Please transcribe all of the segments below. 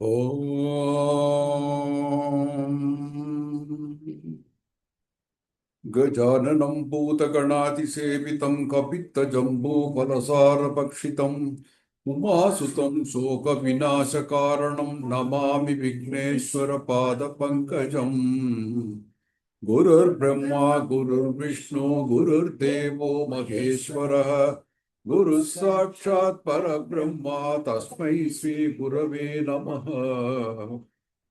ॐ गजाननं भूतगणातिसेवितं कपित्थजम्बूफलसारभक्षितम् उमासुतं शोकविनाशकारणं नमामि विघ्नेश्वरपादपङ्कजम्। गुरुर्ब्रह्मा गुरुर्विष्णु गुरुर्देवो महेश्वरः गुरुः साक्षात् परब्रह्म तस्मै श्रीगुरवे नमः।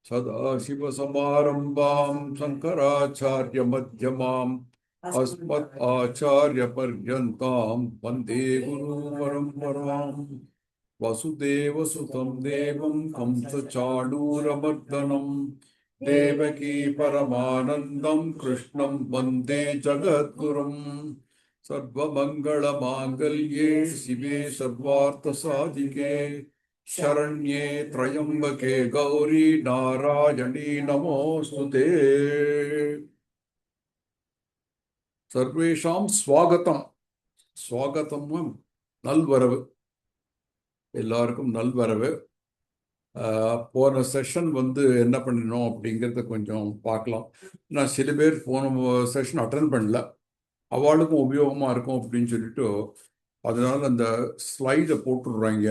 सदाशिवसमारम्भां शङ्कराचार्यमध्यमाम् अस्मदाचार्यपर्यन्तां वन्दे गुरुपरम्पराम्। वसुदेवसुतं देवं कंसचाणूरमर्दनं देवकी परमानन्दं कृष्णं वन्दे जगद्गुरुम्। सर्वमङ्गलमाङ्गल्ये शिवे सर्वार्थसाधिके शरण्ये त्र्यम्बके गौरी नारायणी नमोस्तुते। सर्वेषां स्वागतम स्वागतम नल्वरவு எல்லாருக்கும் நல்வரவு. போன செஷன் என்ன பண்ணினோம் அப்படிங்கிறத கொஞ்சம் பார்க்கலாம். நான் சில பேர் போன செஷன் அட்டன் பண்ணல, அவளுக்கும் உபயோகமாக இருக்கும் அப்படின்னு சொல்லிட்டு அதனால அந்த ஸ்லைடை போட்டுடுறாங்க.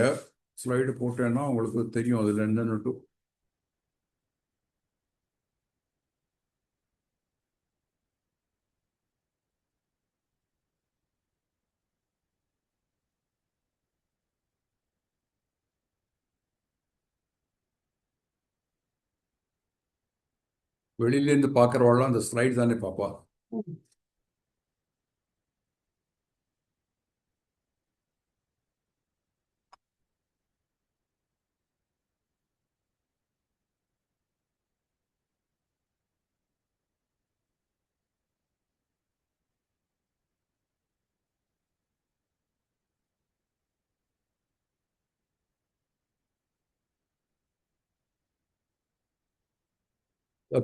ஸ்லைடு போட்டேன்னா உங்களுக்கு தெரியும் அதில் என்னன்னுட்டு. வெளியிலேருந்து பார்க்குறவாள்லாம் அந்த ஸ்லைடு தானே பார்ப்பா.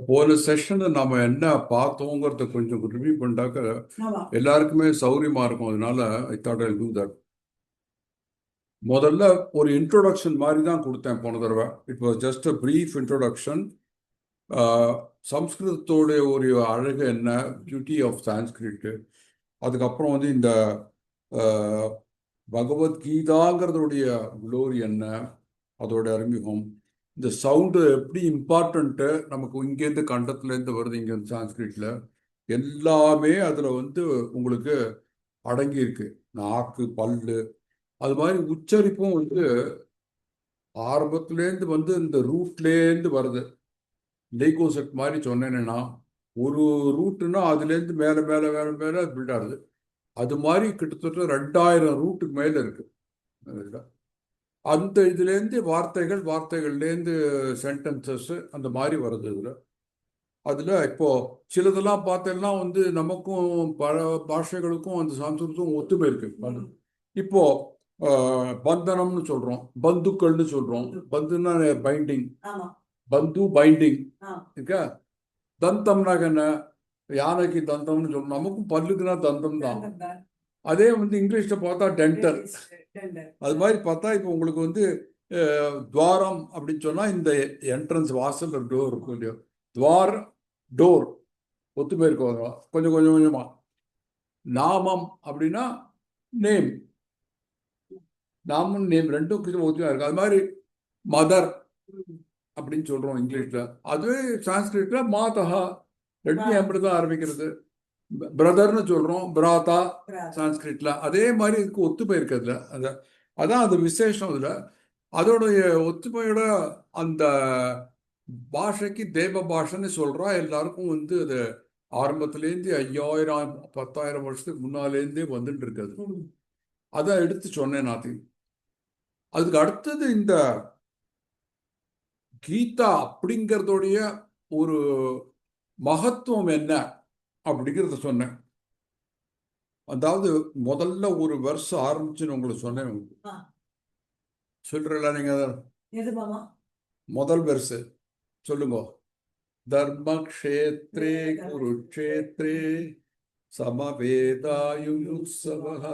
போன செஷனை நாம என்ன பார்த்தோங்கிறத கொஞ்சம் ரிவ்யூ பண்ணாக்க எல்லாருக்குமே சௌரியமா இருக்கும். அதனால I thought I do that. முதல்ல ஒரு இன்ட்ரோடக்ஷன் மாதிரி தான் கொடுத்தேன் போன தடவை. It was just a brief introduction. சம்ஸ்கிருதத்தோடைய ஒரு அழகு என்ன, பியூட்டி ஆஃப் சான்ஸ்கிரிட். அதுக்கப்புறம் இந்த பகவத்கீதாங்கிறதுடைய குளோரி என்ன, அதோட அறிமுகம், இந்த சவுண்டு எப்படி இம்பார்ட்டண்ட்டு, நமக்கு இங்கேருந்து கண்டத்துலேருந்து வருது, இங்கேருந்து சான்ஸ்கிரிட்டில் எல்லாமே அதில் உங்களுக்கு அடங்கியிருக்கு. நாக்கு, பல்லு, அது மாதிரி உச்சரிப்பும் ஆரம்பத்துலேருந்து இந்த ரூட்லேருந்து வருது. லைகோசெட் மாதிரி சொன்னேன்னா ஒரு ரூட்டுன்னா அதுலேருந்து மேலே மேலே மேலே மேலே பில்ட் ஆகுது. அது மாதிரி கிட்டத்தட்ட 2000 ரூட்டுக்கு மேலே இருக்குது. அந்த இதுலேருந்து வார்த்தைகள்லேருந்து சென்டென்சஸ் அந்த மாதிரி வருது. அதில் இப்போது சிலதெல்லாம் பார்த்தேன்னா நமக்கும் பல பாஷைகளுக்கும் அந்த சம்ஸ்கிருதம் ஒத்துமை இருக்கு. இப்போது பந்தனம்னு சொல்கிறோம், பந்துக்கள்னு சொல்கிறோம். பந்துன்னா பைண்டிங், பந்து பைண்டிங் இருக்கா. தந்தம்னாக்க என்ன, யானைக்கு தந்தம்னு சொல்கிறோம். நமக்கும் பல்லுக்குன்னா தந்தம் தான். அதே இங்கிலீஷில் பார்த்தா டென்டல். அது மாதிரி பார்த்தா இப்போ உங்களுக்கு துவாரம் அப்படின்னு சொன்னால் இந்த என்ட்ரன்ஸ் வாசல் டோர் இருக்கும் இல்லையோ, துவார் டோர் ஒத்துமை இருக்கும் கொஞ்சம் கொஞ்சம் கொஞ்சமாக. நாமம் அப்படின்னா நேம், நாமம் நேம் ரெண்டும் கொஞ்சம் ஒத்துமையாக இருக்கும். அது மாதிரி மதர் அப்படின்னு சொல்கிறோம் இங்கிலீஷில், அதுவே சான்ஸ்கிரிட்டில் மாதா, ரெண்டும் எப்படி தான் ஆரம்பிக்கிறது. பிரதர்னு சொல்கிறோம், பிராதா சான்ஸ்கிரிட்ல. அதே மாதிரி இதுக்கு ஒத்துமை இருக்கிறதுல அதான் அது விசேஷம். இதில் அதோடைய ஒத்துமையோட அந்த பாஷைக்கு தேவ பாஷைன்னு சொல்கிறா. எல்லாருக்கும் அது ஆரம்பத்துலேருந்து 5000 10,000 வருஷத்துக்கு முன்னாலேருந்தே வந்துட்டு இருக்கிறது. அதான் எடுத்து சொன்னேன் நான். அதுக்கு அடுத்தது இந்த கீதா அப்படிங்கிறதோடைய ஒரு மகத்துவம் என்ன அப்படிங்கிறத சொன்னேன். அதாவது முதல்ல ஒரு வருஷம் ஆரம்பிச்சுன்னு உங்களுக்கு சொன்னேன். சொல்றல நீங்க முதல் வருஷம் சொல்லுங்க. தர்மக்ஷேத்ரே குருக்ஷேத்ரே சமவேதாயுயுத்சவः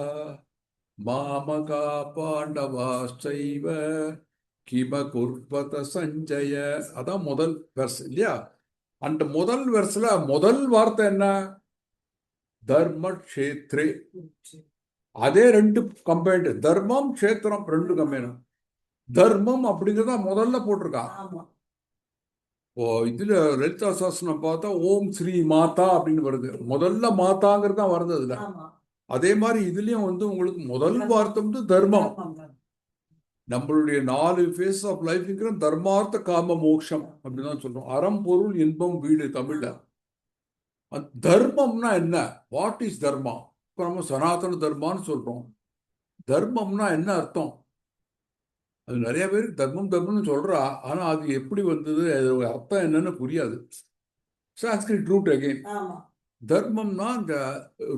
மாமகா பாண்டவாஸ்சைவ கிம குர்வத சஞ்சய. அதான் முதல் வெர்ஸ் இல்லையா? அந்த முதல் வெர்ஸ்ல முதல் வார்த்தை என்ன? தர்ம க்ஷேத்ரே. அதே ரெண்டு கம்பைன்டு, தர்மம் க்ஷேத்திரம் ரெண்டு கம்பைனும். தர்மம் அப்படிங்கிறத முதல்ல போட்டிருக்கான். ஓ, இதுல லலிதா சாஸ்திரம் பார்த்தா ஓம் ஸ்ரீ மாதா அப்படின்னு வருது. முதல்ல மாதாங்கிறது தான் வருது அதுல. அதே மாதிரி இதுலயும் வந்து உங்களுக்கு முதல் வார்த்தை வந்து தர்மம். நம்மளுடைய 4 ஃபேஸ் ஆஃப் லைஃப்ங்கிற தர்மார்த்த காம மோட்சம் அப்படிதான் சொல்றோம். அறம் பொருள் இன்பம் வீடு தமிழ்ல. தர்மம்னா என்ன? வாட் இஸ் தர்மா? இப்ப நம்ம சனாதன தர்மான்னு சொல்றோம். தர்மம்னா என்ன அர்த்தம்? அது நிறைய பேருக்கு தர்மம் தர்மம்னு சொல்றா, ஆனா அது எப்படி வந்தது, அதோட அர்த்தம் என்னன்னு புரியாது. Sanskrit root again. தர்மம்னா இந்த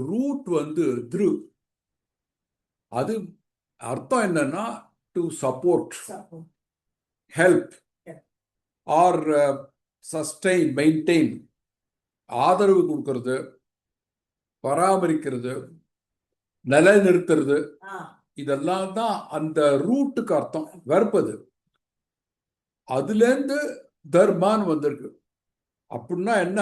ரூட் வந்து திரு. அது அர்த்தம் என்னன்னா to support, help or sustain, maintain, ஆதரவு கொடுக்கறது, பராமரிக்கிறது, நிலைநிறுத்துறது, இதெல்லாம் தான் அந்த ரூட்டுக்கு அர்த்தம். வெறுப்பது அதுல இருந்து தர்மான்னு வந்திருக்கு. அப்படின்னா என்ன?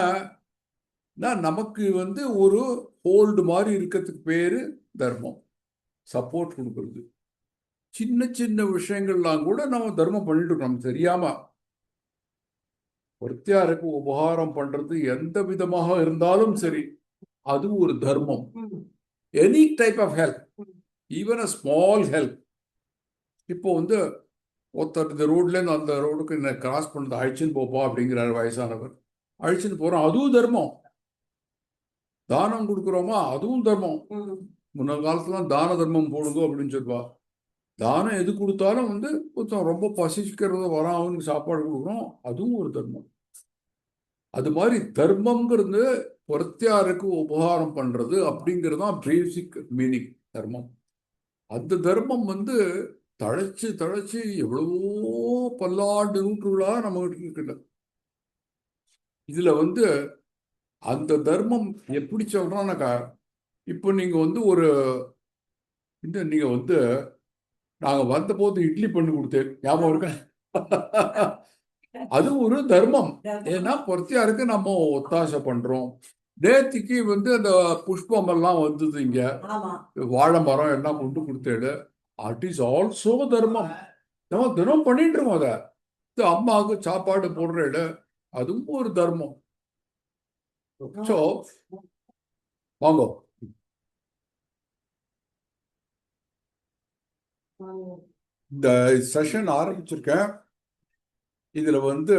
நமக்கு வந்து ஒரு ஹோல்டு மாதிரி இருக்கிறதுக்கு பேரு தர்மம். சப்போர்ட் கொடுக்கறது. சின்ன சின்ன விஷயங்கள்லாம் கூட நம்ம தர்மம் பண்ணிட்டு இருக்கோம் தெரியாம. ஒருத்தியாருக்கு உபகாரம் பண்றது எந்த விதமாக இருந்தாலும் சரி, அது ஒரு தர்மம். Any type of help, even a small help. இப்போ வந்து ஒருத்தர் இந்த ரோட்லேருந்து அந்த ரோடுக்கு என்ன கிராஸ் பண்ணது அழிச்சுன்னு போப்பா அப்படிங்கிறார் வயசானவர். அழிச்சுன்னு போறோம், அதுவும் தர்மம். தானம் கொடுக்குறோமா, அதுவும் தர்மம். முன்ன காலத்துல தான தர்மம் போடுங்க அப்படின்னு சொல்லுவா. தானம் எது கொடுத்தாலும் வந்து ரொம்ப பசிக்கிறத வரான் அவனுக்கு சாப்பாடு கொடுக்குறோம், அதுவும் ஒரு தர்மம். அது மாதிரி தர்மம்ங்கிறது பொறுத்தியாருக்கு உபகாரம் பண்றது அப்படிங்கிறது தான் பேசிக் மீனிங் தர்மம். அந்த தர்மம் வந்து தழைச்சு தழைச்சு எவ்வளவோ பல்லாண்டு நூற்றுகளா நம்ம கிட்ட. இதுல வந்து அந்த தர்மம் எப்படி சொல்றோம்னாக்கா, இப்போ நீங்க வந்து ஒரு நீங்க வந்து நாங்க வந்த போது இட்லி பண்ணி கொடுத்தேன், ஞாபகம் இருக்க? அது ஒரு தர்மம். ஏன்னா பொறுத்தியாருக்கு நம்ம ஒத்தாசை பண்றோம். நேத்திக்கு வந்து அந்த புஷ்பம் எல்லாம் வந்தது, இங்க வாழை மரம் எல்லாம் கொண்டு கொடுத்தேடு. அட் இஸ் ஆல்சோ தர்மம். நம்ம தினம் பண்ணிட்டு இருக்கோம் அதை. அம்மாவுக்கு சாப்பாடு போடுறேடு, அதுவும் ஒரு தர்மம். ஸோ வாங்க, இந்த செஷன் ஆரம்பிச்சிருக்கேன். இதுல வந்து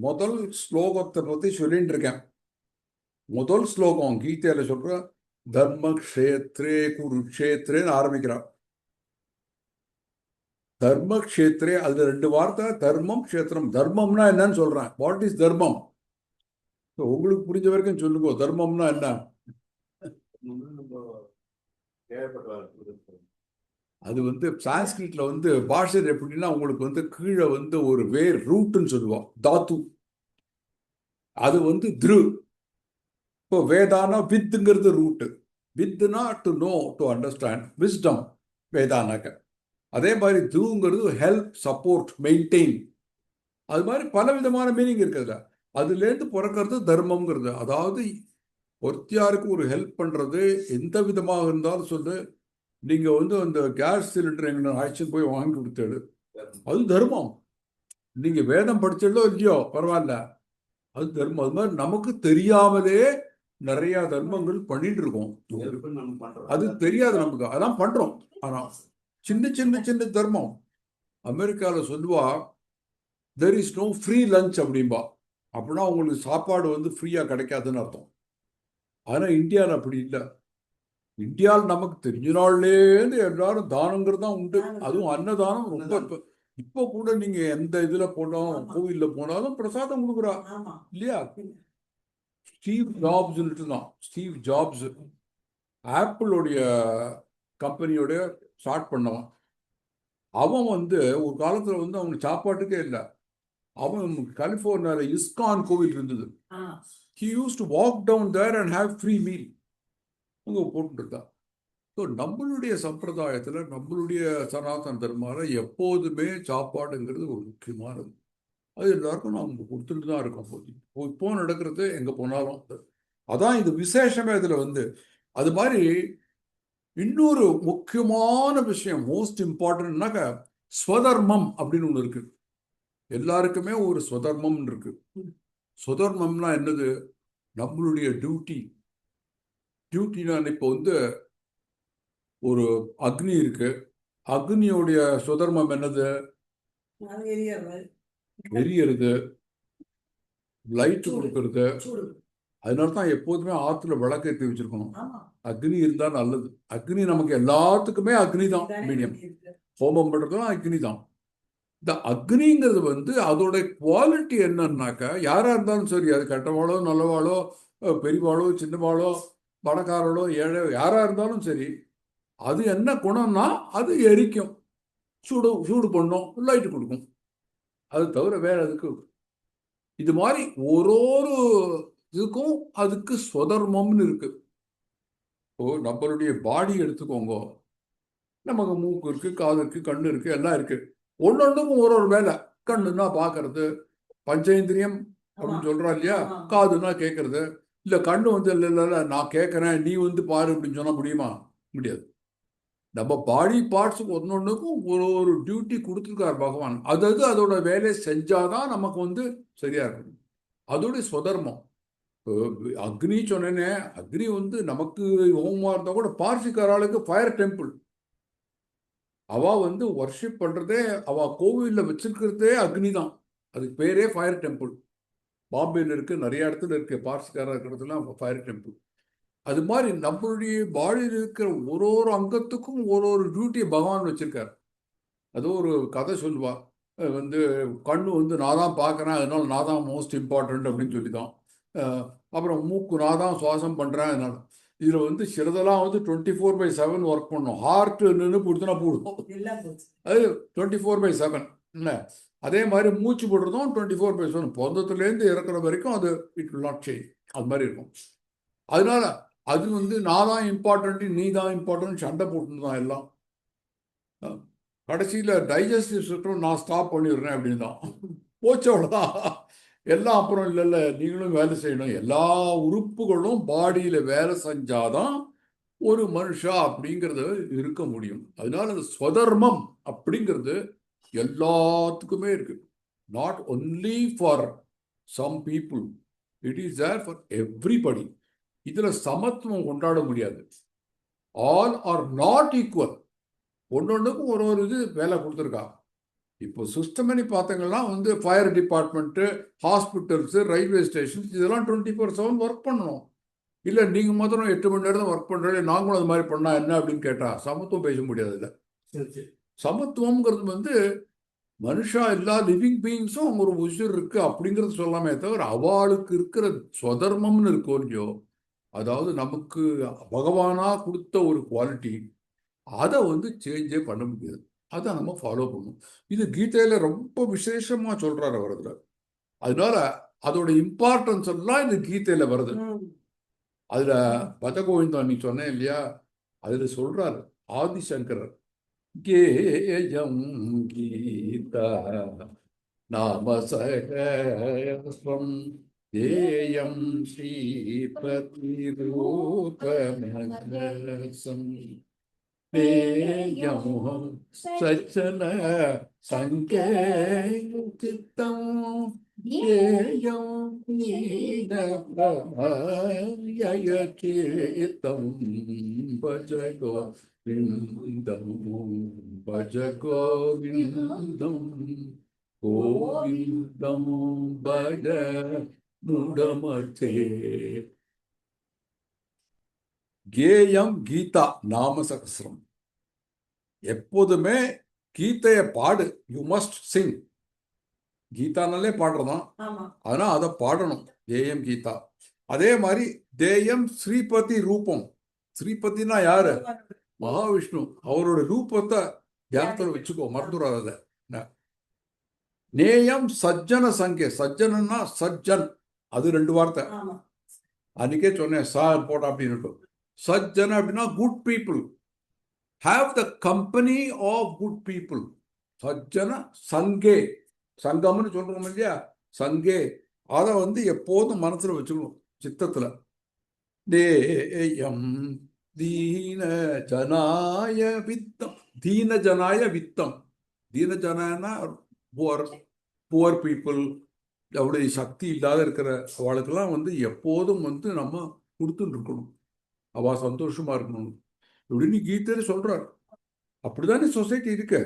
முதல் ஸ்லோகத்தை பத்தி சொல்லிட்டு இருக்கேன். முதல் ஸ்லோகம் கீதையில சொல்ற தர்ம க்ஷேத்ரே குருக்ஷேத்ரேன்னு ஆரம்பிக்கிறான். தர்ம க்ஷேத்ரே, அதுல 2 வார்த்தை, தர்மம் க்ஷேத்திரம். தர்மம்னா என்னன்னு சொல்றேன். வாட் இஸ் தர்மம்? உங்களுக்கு புரிஞ்ச வரைக்கும் சொல்லுங்க, தர்மம்னா என்ன? அது வந்து சான்ஸ்கிரிட்ல வந்து பாஷை எப்படின்னா, உங்களுக்கு வந்து கீழே வந்து ஒரு வேர் ரூட்னு சொல்லுவோம், தாத்து. அது வந்து திரு. இப்போ வேதானா வித்துங்கிறது ரூட்டு. வித்துனா to know, to understand, wisdom வேதானாக்க. அதே மாதிரி திருங்கிறது ஹெல்ப், சப்போர்ட், மெயின்டைன். அது மாதிரி பல விதமான மீனிங் இருக்குதுல. அதுலேருந்து பிறக்கிறது தர்மம்ங்கிறது. அதாவது ஒருத்தியாருக்கு ஒரு ஹெல்ப் பண்றது எந்த விதமாக இருந்தாலும் சொல்லு. நீங்க வந்து அந்த கேஸ் சிலிண்டர் எங்க அழைச்சிட்டு போய் வாங்கி கொடுத்தது, அது தர்மம். நீங்க வேதம் படிச்சதோ இல்லையோ பரவாயில்ல, அது தர்மம். அது மாதிரி நமக்கு தெரியாமலே நிறைய தர்மங்கள் பண்ணிட்டு இருக்கோம். அது தெரியாது நமக்கு, அதான் பண்றோம். ஆனா சின்ன சின்ன சின்ன தர்மம். அமெரிக்கால சொல்லுவா, there is no free lunch அப்படின்பா. அப்படின்னா உங்களுக்கு சாப்பாடு வந்து ஃப்ரீயா கிடைக்காதுன்னு அர்த்தம். ஆனா இந்தியாவில் அப்படி இல்லை. இந்தியாவில் நமக்கு தெரிஞ்ச நாள்லேருந்து எல்லாரும் தானங்கிறது தான் உண்டு. அதுவும் அன்னதானம் ரொம்ப. இப்போ கூட நீங்க எந்த இதுல போனாலும், கோவில்ல போனாலும் பிரசாதம் கொடுக்குறா இல்லையா? ஸ்டீவ் ஜாப்ஸ் தான். ஸ்டீவ் ஜாப்ஸ் ஆப்பிளோடைய கம்பெனியோட ஸ்டார்ட் பண்ணவன். அவன் வந்து ஒரு காலத்துல வந்து அவனுக்கு சாப்பாட்டுக்கே இல்லை. அவன் கலிபோர்னியால இஸ்கான் கோவில் இருந்தது. He used to walk down there and have free meal. அங்க போட்டு இருந்தான். ஸோ நம்மளுடைய சம்பிரதாயத்தில் நம்மளுடைய சனாதன தர்மால எப்போதுமே சாப்பாடுங்கிறது ஒரு முக்கியமானது. அது எல்லாருக்கும் நாம கொடுத்துட்டு தான் இருக்கோம். இப்போ நடக்கிறது எங்கே போனாலும் அதான் இது விசேஷமே. இதில் வந்து அது மாதிரி இன்னொரு முக்கியமான விஷயம், மோஸ்ட் இம்பார்ட்டன்ட்னாக்க ஸ்வதர்மம் அப்படின்னு ஒன்று இருக்கு. எல்லாருக்குமே ஒரு ஸ்வதர்மம் இருக்கு. ஸ்வதர்மம்னா என்னது? நம்மளுடைய டியூட்டி. நான் இப்போ வந்து ஒரு அக்னி இருக்கு. அக்னியோடைய சுதர்மம் என்னது? எரியறது, லைட் கொடுக்கறது. அதனால தான் எப்போதுமே ஆற்றுல விளக்கேற்றி வச்சிருக்கணும். அக்னி இருந்தால் நல்லது. அக்னி நமக்கு எல்லாத்துக்குமே அக்னி தான் மீடியம். ஹோமம் பண்ணுறதும் அக்னி தான். இந்த அக்னிங்கிறது வந்து அதோட குவாலிட்டி என்னன்னாக்கா, யாராக இருந்தாலும் சரி, அது கெட்டவாளோ நல்லவாளோ பெரியவாளோ சின்னவாளோ பணக்காரளோ ஏழை யாராக இருந்தாலும் சரி, அது என்ன குணம்னா அது எரிக்கும், சூடு பண்ணும், லைட்டு கொடுக்கும். அது தவிர வேற அதுக்கு இது மாதிரி ஒரு இதுக்கும் அதுக்கு ஸ்வதர்மம்னு இருக்கு. ஓ, நம்மளுடைய பாடி எடுத்துக்கோங்க. நமக்கு மூக்கு இருக்கு, காது இருக்கு, கண்ணு இருக்கு, எல்லாம் இருக்கு. ஒன்னொன்றுக்கும் ஒரு வேலை. கண்ணுன்னா பார்க்கறது, பஞ்சேந்திரியம் அப்படின்னு சொல்றா இல்லையா? காதுன்னா கேட்கறது. இல்லை கண்ணு வந்து இல்லை இல்லை இல்லை நான் கேட்குறேன் நீ வந்து பாரு அப்படின்னு சொன்னால் முடியுமா? முடியாது. நம்ம பாடி பார்ட்ஸுக்கு ஒன்னொன்றுக்கும் ஒரு டியூட்டி கொடுத்துருக்காரு பகவான். அதாவது அதோட வேலையை செஞ்சாதான் நமக்கு வந்து சரியா இருக்கும். அதோடைய சுதர்மம். அக்னி சொன்னேனே, அக்னி வந்து நமக்கு ஹோமமாக இருந்தால் கூட பார்சிக்காராளுக்கு ஃபயர் டெம்பிள். அவ வந்து வர்ஷிப் பண்றதே, அவ கோவிலில் வச்சிருக்கிறதே அக்னி தான். அதுக்கு பேரே ஃபயர் டெம்பிள். பாம்பேல இருக்கு, நிறைய இடத்துல இருக்கு, பார்சிக்காரா இருக்கிறதுலாம் ஃபயர் டெம்பிள். அது மாதிரி நம்மளுடைய பாடியில் இருக்கிற ஒரு அங்கத்துக்கும் ஒரு டியூட்டியை பகவான் வச்சிருக்காரு. அது ஒரு கதை சொல்லுவா. வந்து கண்ணு வந்து நான் தான் பார்க்குறேன், அதனால நான் தான் மோஸ்ட் இம்பார்ட்டன்ட் அப்படின்னு சொல்லி தான். அப்புறம் மூக்கு நான் தான் சுவாசம் பண்ணுறேன் அதனால. இதில் வந்து சிலதெல்லாம் வந்து 24/7 ஒர்க் பண்ணும். ஹார்ட் நின்று கொடுத்துனா போடுவோம், அது 24/7 இல்லை. அதே மாதிரி மூச்சு போடுறதும் 24/7, பிறந்ததுலேருந்து இறக்குற வரைக்கும் அது இட் வில் நாட் சேஞ்ச். அது மாதிரி இருக்கும். அதனால அது வந்து நான் தான் இம்பார்ட்டன்ட் நீ தான் இம்பார்ட்டன்ட் சண்டை போட்டுன்னு தான் எல்லாம். கடைசியில் டைஜஸ்டிவ் சிஸ்டம் நான் ஸ்டாப் பண்ணிடுறேன் அப்படின்னு தான் போச்சு, அவ்வளோதான். எல்லாம் அப்புறம் இல்லை இல்லை நீங்களும் வேலை செய்யணும். எல்லா உறுப்புகளும் பாடியில் வேலை செஞ்சாதான் ஒரு மனுஷா அப்படிங்கிறது இருக்க முடியும். அதனால அந்த ஸ்வதர்மம் அப்படிங்கிறது எல்லாத்துக்குமே இருக்கு. Not only for some people, it is there for everybody. இதுல சமத்துவம் கொண்டாட முடியாது. All are not equal. ஒன்னொன்றுக்கும் ஒரு இது வேலை கொடுத்துருக்கா. இப்போ சிஸ்டமனி பார்த்தீங்கன்னா வந்து fire department, hospitals, railway stations இதெல்லாம் 24/7 ஒர்க் பண்ணணும். இல்லை நீங்கள் மாத்திரம் 8 மணி நேரம் தான் ஒர்க் பண்ணுறீங்க, நாங்களும் அது மாதிரி பண்ணா என்ன அப்படின்னு கேட்டால் சமத்துவம் பேச முடியாது. இல்லை, சமத்துவம்ங்கிறது வந்து மனுஷா எல்லா லிவிங் பீயிங்ஸும் ஒரு உயிர் இருக்கு அப்படிங்கிறது சொல்லாமே தவிர அவளுக்கு இருக்கிற ஸ்வதர்மம்னு இருக்கோ இல்லையோ, அதாவது நமக்கு பகவானா கொடுத்த ஒரு குவாலிட்டி, அதை வந்து சேஞ்சே பண்ண முடியாது. அதை நம்ம ஃபாலோ பண்ணணும். இது கீதையில ரொம்ப விசேஷமா சொல்றாரு அவர் அதுல. அதனால அதோட இம்பார்ட்டன்ஸ் எல்லாம் இந்த கீதையில வருது. அதுல பதகோவிந்தம் நீ சொன்னேன் இல்லையா, அதுல சொல்றாரு ஆதிசங்கரர், கேயம் கீதா நாம சகஸ்ரம் தேயம் ஸ்ரீபதி ரூபமகசம் நேயம் சச்சன சங்கேதித்தம் ஏயம் நீதயகீதம் பஜ கோவிந்தம் பஜ கோவிந்தம் கோவிந்தம் பஜ முடமதே. கேயம் கீதா நாம சகஸ்ரம். எப்போதுமே கீதையை பாடு, யூ மஸ்ட் சிங். கீதானாலே பாடுறதான், ஆனா அதை பாடணும். தேயம் கீதா. அதே மாதிரி தேயம் ஸ்ரீபதி ரூபம். ஸ்ரீபதினா யாரு? மகாவிஷ்ணு. அவரோட ரூபத்தை தியானத்தில் வச்சுக்கோ, மறந்துடாத. நேயம் சஜ்ஜன சங்கே. சஜ்ஜனா சஜ்ஜன், அது 2 வார்த்தை. அன்னைக்கே சொன்னேன், சார் போட்டா அப்படின்னு. சஜ்ஜன அப்படின்னா good people. have the company of good people. சஜ்ஜன சங்கே, சங்கம்னு சொல்றோம் இல்லையா, சங்கே. அதை வந்து எப்போதும் மனசுல வச்சுக்கணும், சித்தத்துல. தேயம் தீன ஜனாய வித்தம். தீன ஜனாய வித்தம். தீன ஜனாயனா புவர், புவர் பீப்புள், அவருடைய சக்தி இல்லாத இருக்கிற அவளுக்கெல்லாம் வந்து எப்போதும் வந்து நம்ம கொடுத்துட்டு இருக்கணும், அவ சந்தோஷமா இருக்கணும் அப்படின்னு கீதையில சொல்றார். அப்படிதானே சொசைட்டி இருக்கு.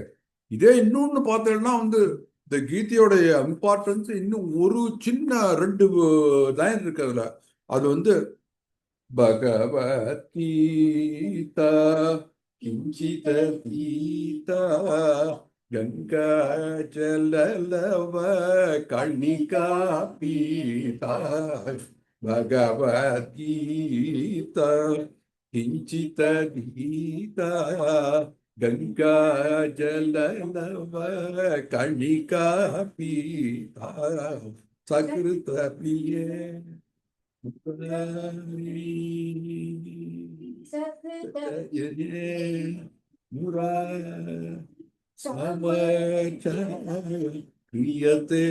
இதே இன்னொன்னு பார்த்தேன்னா வந்து இந்த கீதையோடைய இம்பார்ட்டன்ஸ் இன்னும் ஒரு சின்ன 2 லைன் இருக்கு அதுல. அது வந்து பகவத்கீதா கிஞ்சித கீதா கங்கா ஜலலவ கணிகா பீதா. பகவத்கீதா கிஞ்சித கீதா கங்கா ஜலலவ கணிகா பீதா. சகிருத பிரியே முரா கிரியதே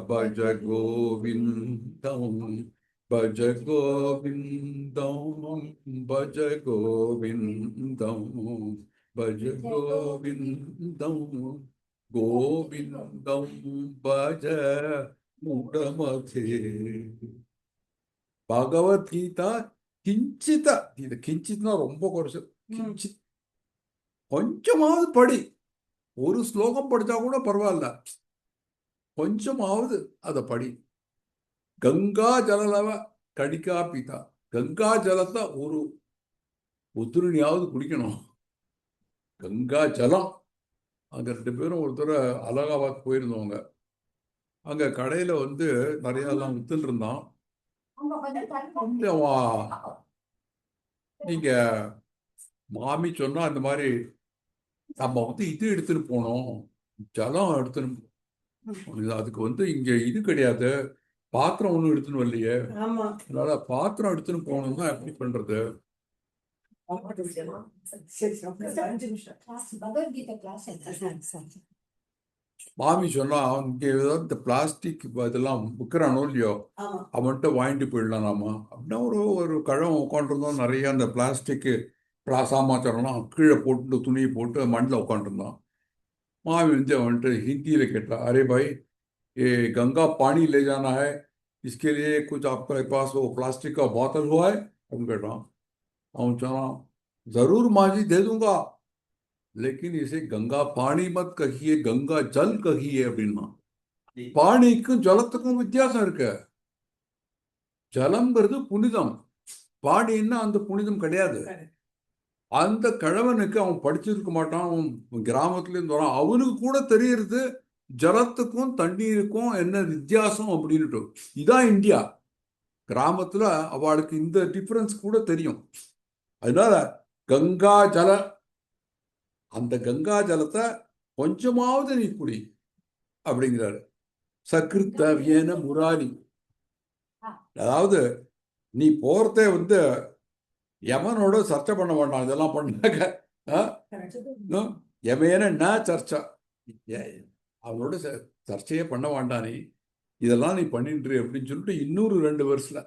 பஜ கோவிந்தம் பஜ கோவிந்தம் பஜ கோவிந்தம் பஜ கோவிந்தம் கோவிந்தம் பஜ முடமதே. பகவத்கீதா கிஞ்சித, இது கிஞ்சித்னா ரொம்ப குறைச்சு, கிஞ்சித் கொஞ்சமாவது படி. ஒரு ஸ்லோகம் படிச்சா கூட பரவாயில்ல, கொஞ்சமாவது அதை படி. கங்கா ஜலலவ கணிகா பீதா. கங்கா ஜலத்தை ஒரு உத்துரணியாவது குடிக்கணும். கங்கா ஜலம். அங்க 2 பேரும் ஒருத்தர் அலகாபாத் போயிருந்தவங்க. அங்க கடையில வந்து நிறைய எல்லாம் வித்துட்டு இருந்தான். நீங்க மாமி சொன்னா இந்த மாதிரி நம்ம வந்து இது எடுத்துட்டு போனோம், ஜலம் எடுத்துன்னு, அதுக்கு வந்து இங்க இது கிடையாது, பாத்திரம் ஒண்ணும் எடுத்துன்னு வரலையே, அதனால பாத்திரம் எடுத்துன்னு போகணும்னா எப்படி பண்றது? மாமி சொன்னா இங்க ஏதாவது இந்த பிளாஸ்டிக் இதெல்லாம் விற்கிறானோ இல்லையோ, அவன்கிட்ட வாங்கிட்டு போயிடலாம் நாம அப்படின்னா. ஒரு கழகம் உட்காந்துருந்தோம், நிறைய அந்த பிளாஸ்டிக் சாமாச்சாரம்லாம் கீழே போட்டு துணியை போட்டு மண்ணில் உட்காந்துருந்தான். மாமி வந்து அவன்கிட்ட ஹிந்தியில் கேட்டா, அரே பாய் ये गंगा पानी ले जाना है, इसके लिए कुछ आपके पास वो प्लास्टिक का बोतल हुआ है? हम कहता அவன் சொன்னான், जरूर माँ जी दे दूंगा, लेकिन इसे गंगा पानी मत कहिए, गंगा जल कहिए அப்படின்னா. பாணிக்கும் ஜலத்துக்கும் வித்தியாசம் இருக்கு. ஜலம்ங்கிறது புனிதம், பாணின்னா அந்த புனிதம் கிடையாது. அந்த கிழவனுக்கு அவன் படிச்சிருக்க மாட்டான், அவன் கிராமத்துல இருந்து வரான், அவனுக்கு கூட தெரியறது ஜலத்துக்கும் தண்ணீருக்கும் என்ன வித்தியாசம் அப்படின்ட்டு. இதான் இந்தியா. கிராமத்துல அவளுக்கு இந்த டிஃபரன்ஸ் கூட தெரியும். அதனால கங்கா ஜல, அந்த கங்கா ஜலத்தை கொஞ்சமாவது நீ குடி அப்படிங்கிறாரு. சகிருத்தவியன முராரி. அதாவது நீ போறதே வந்து யமனோட சர்ச்சை பண்ண வேண்டாம். இதெல்லாம் பண்ணாங்க யமேன ந சர்ச்சா, அவனோட சர்ச்சையே பண்ண வேண்டாம், நீ இதெல்லாம் நீ பண்ணிட்டு அப்படின்னு சொல்லிட்டு இன்னொரு 2 வருஷத்துல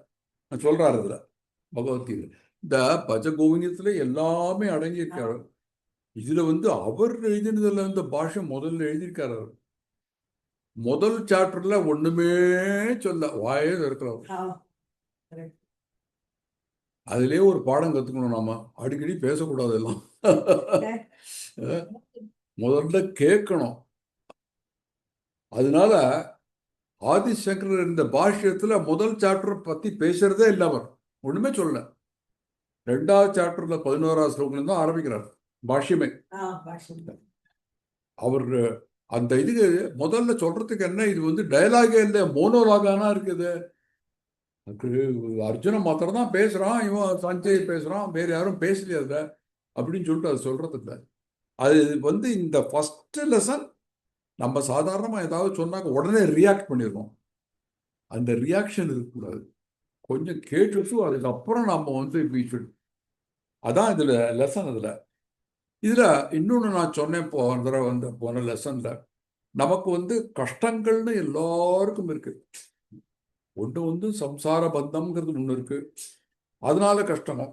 சொல்றாரு இதுல பகவத்கீதை. இந்த பஜ கோவிந்தத்துல எல்லாமே அடங்கியிருக்காரு. இதுல வந்து அவர் எழுதினதுல இந்த பாஷை முதல்ல எழுதியிருக்காரு. அவர் முதல் சாப்டர்ல ஒண்ணுமே சொல்ல, வாயே இருக்கிறார். அதுலயே ஒரு பாடம் கத்துக்கணும், நாம அடிக்கடி பேசக்கூடாது எல்லாம். முதல்ல கேட்கணும். அதனால ஆதிசங்கரர் இந்த பாஷ்யத்துல முதல் சாப்டர் பத்தி பேசுறதே இல்லை, அவர் ஒண்ணுமே சொல்லல. 2வது சாப்டர்ல 11வது ஸ்லோகத்துல தான் ஆரம்பிக்கிறார் பாஷ்யமே. அவர் அந்த இது முதல்ல சொல்றதுக்கு என்ன, இது வந்து டயலாகே இல்லை, மோனோலாகானா இருக்குது. அர்ஜுனன் மாத்திரம் தான் பேசுறான், இவன் சஞ்சய் பேசுறான், வேற யாரும் பேசலையா அப்படின்னு சொல்லிட்டு அது சொல்றதுக்கு. அது வந்து இந்த ஃபர்ஸ்ட் லெசன் நம்ம சாதாரணமா ஏதாவது சொன்னாக்க உடனே ரியாக்ட் பண்ணிடுறோம். அந்த ரியாக்ஷன் இருக்கக்கூடாது. கொஞ்சம் கேட்டுட்டு அதுக்கப்புறம் நம்ம வந்து அதான் இதுல லெசன். இதுல இன்னொன்னு நான் சொன்னேன் போன தடவை வந்து போன லெசன்ல, நமக்கு வந்து கஷ்டங்கள்னு எல்லாருக்கும் இருக்கு. ஒன்று வந்து சம்சார பந்தம்ங்கிறது ஒன்று இருக்கு, அதனால கஷ்டம்.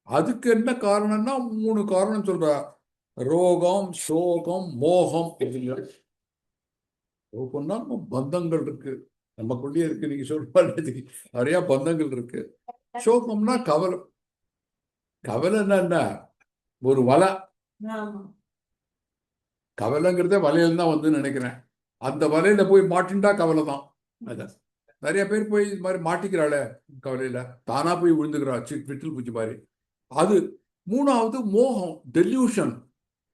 அதுக்கு என்ன காரணம்னா 3 காரணம் சொல்ற: ரோகம், சோகம், மோகம். ரோகம்னா பந்தங்கள் இருக்கு, நமக்குள்ளேயே இருக்கு. நீங்க சொல்ற நிறைய பந்தங்கள் இருக்கு. சோகம்னா கவலை. கவலை என்ன? ஒரு வலை. கவலைங்கிறதே வலையில தான் வந்து நினைக்கிறேன். அந்த வலையில போய் மாட்டின்டா கவலை தான். அதான் நிறைய பேர் போய் இது மாதிரி மாட்டிக்கிறாளே கவலையில, தானா போய் விழுந்துக்கிறா விட்டில் பூச்சி மாதிரி. அது 3வது மோகம், டெல்யூஷன்.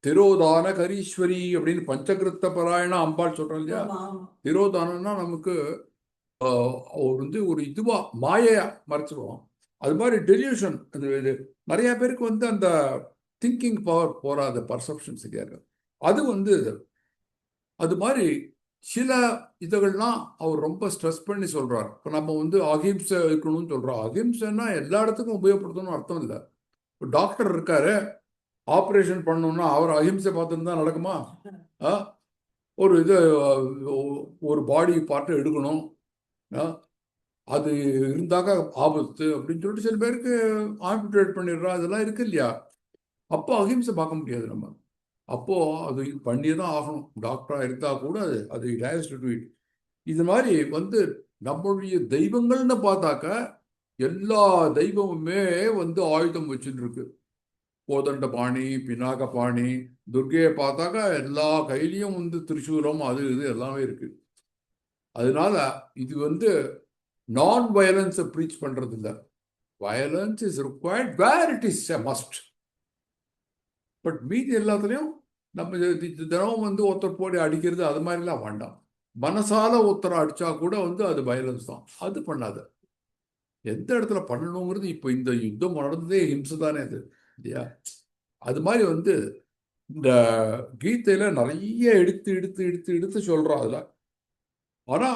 திரோதான கரீஸ்வரி அப்படின்னு பஞ்சகிருத்த பராயண அம்பாள் சொல்றோம் இல்லையா. திரோதானம்னா நமக்கு வந்து ஒரு இதுவா மாயையா மறைச்சிருவோம். அது மாதிரி டெல்யூஷன். நிறைய பேருக்கு வந்து அந்த திங்கிங் பவர் போறாது, பர்செப்ஷன் சரியாக. அது வந்து அது மாதிரி சில இதுகள்லாம் அவர் ரொம்ப ஸ்ட்ரெஸ் பண்ணி சொல்றார். இப்போ நம்ம வந்து அகிம்சை இருக்கணும்னு சொல்றோம். அகிம்சைன்னா எல்லா இடத்துக்கும் உபயோகப்படுத்தணும்னு அர்த்தம் இல்லை. இப்போ டாக்டர் இருக்காரு, ஆப்ரேஷன் பண்ணணும்னா அவர் அகிம்சை பார்த்துட்டு தான் நடக்குமா? ஒரு இது ஒரு பாடி பார்ட்டை எடுக்கணும், அது இருந்தாக்க ஆபத்து அப்படின்னு சொல்லிட்டு சில பேருக்கு ஆம்பிடேட் பண்ணிடுறா. அதெல்லாம் இருக்கு இல்லையா. அப்போ அகிம்சை பார்க்க முடியாது நம்ம. அப்போ அது பண்ணியே தான் ஆகணும். டாக்டரா இருந்தா கூட அது it has to to it. இது மாதிரி வந்து நம்மளுடைய தெய்வங்கள்னு பார்த்தாக்க எல்லா தெய்வமுமே வந்து ஆயுதம் வச்சுட்டு இருக்கு. கோதண்ட பாணி, பினாக பாணி, துர்கையை பார்த்தாக்க எல்லா கையிலையும் வந்து திரிசூலம் அது இது எல்லாமே இருக்கு. அதனால இது வந்து நான் வயலன்ஸை ப்ரீச் பண்றது இல்லை. Violence is required where it is a must. But மீதி எல்லாத்துலேயும் நம்ம தினமும் வந்து ஒருத்தர் போடி அடிக்கிறது அது மாதிரிலாம் வேண்டாம். மனசால ஒருத்தரை அடிச்சா கூட வந்து அது வயலன்ஸ் தான். அது பண்ணாத. எந்த இடத்துல பண்ணணுங்கிறது இப்போ இந்த யுத்தம் நடந்ததே ஹிம்சை தானே அது இல்லையா. அது மாதிரி வந்து இந்த கீதையில நிறைய எடுத்து எடுத்து எடுத்து எடுத்து சொல்றோம் அதுல. ஆனா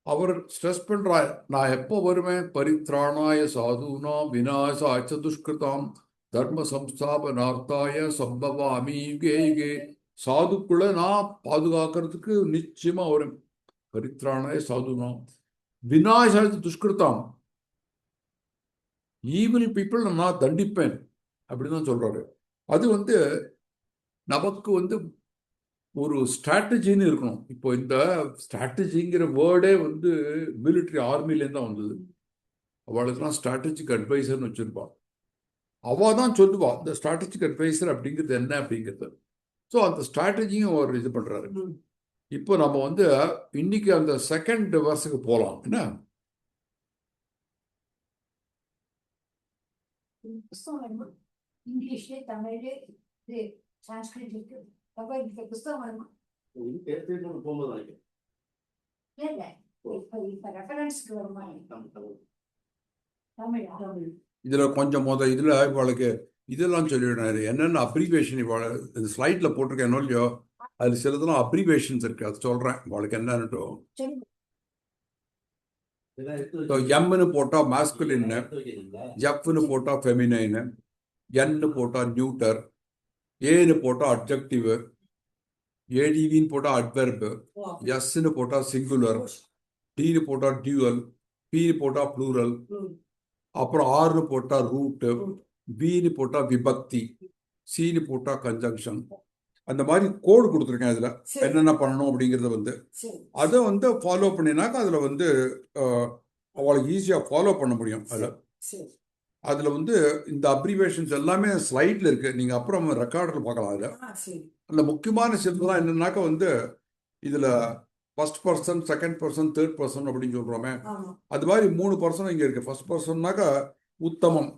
அவர் ஸ்ட்ரெஸ் பண்றார், நான் எப்போ வருவேன்? பரித்ராணாய சாதுனா விநாசாய துஷ்கிருதாம் தர்ம சம்ஸ்தாபனார்த்தாய சம்பவாமி யுகே யுகே. சாதுக்குள்ள நான் பாதுகாக்கிறதுக்கு நிச்சயமா வரும். பரித்ராணாய சாதுனா விநாசாய துஷ்கிருதாம், ஈவில் பீப்புள் நான் தண்டிப்பேன் அப்படின்னு சொல்றாரு. அது வந்து நமக்கு வந்து ஒரு ஸ்ட்ராட்டஜின்னு இருக்கணும். இப்போ இந்த ஸ்ட்ராட்டஜிங்கிற வேர்டே வந்து மிலிட்ரி ஆர்மிலேருந்து தான் வந்தது. அவளுக்குலாம் ஸ்ட்ராட்டஜிக் அட்வைசர்னு வச்சிருப்பாள். அவள் தான் சொல்லுவா இந்த ஸ்ட்ராட்டஜிக் அட்வைசர் அப்படிங்கிறது என்ன அப்படிங்கிறது. ஸோ அந்த ஸ்ட்ராட்டஜியும் அவர் இது பண்ணுறாரு. இப்போ நம்ம வந்து இன்னைக்கு அந்த செகண்ட் வர்ஸுக்கு போகலாம். என்ன இங்கிலீஷ்ல தமிழ்ல சான்ஸ்கிரிட் இருக்கு. இந்த புஸ்தகம் வேணுமா? ரெஃபரன்ஸ்க்கு வருமா? தமிழ். இதுல கொஞ்சம் இதுல இவளுக்கு இதெல்லாம் சொல்லிவிடாரு. என்னென்ன அப்ரிவேஷன் இவாள் இந்த ஸ்லைட்ல போட்டிருக்கேன் இல்லையோ, அது சிலதெல்லாம் அப்ரிவேஷன்ஸ் இருக்கு. அது சொல்றேன் இவாளுக்கு என்னன்னுட்டு. எம்னு போட்டா மாஸ்குலின், எஃப்னு போட்டா ஃபெமினைன், என்னு போட்டா நியூட்டர், ஏன்னு போட்டா அட்ஜெக்டிவ், ஏடிவின்னு போட்டா அட்வெர்பு, எஸ்ன்னு போட்டா சிங்குலர், டீனு போட்டா டியூவல், பீனு போட்டா ப்ளூரல், அப்புறம் ஆர்னு போட்டா ரூட்டு, பின்னு போட்டா விபக்தி, சீனு போட்டா கன்ஜங்ஷன். அந்த மாதிரி கோடு கொடுத்துருக்கேன் இதுல என்னென்ன பண்ணணும் அப்படிங்கிறத வந்து. அதை வந்து ஃபாலோ பண்ணினாக்கா அதுல வந்து அவளுக்கு ஈஸியா ஃபாலோ பண்ண முடியும். அதுல வந்து இந்த அப்ரிவேஷன்ஸ் எல்லாமே ஸ்லைட்ல இருக்கு. நீங்க அப்புறம் ரெக்கார்டில் பார்க்கலாம். அதுல அந்த முக்கியமான சிலதெல்லாம் என்னன்னாக்கா வந்து இதுல first person, second person, third person அப்படின்னு சொல்றோமே, அது மாதிரி 3 பர்சன் இங்க இருக்கு. ஃபர்ஸ்ட் பர்சன்னாக்கா உத்தமம்,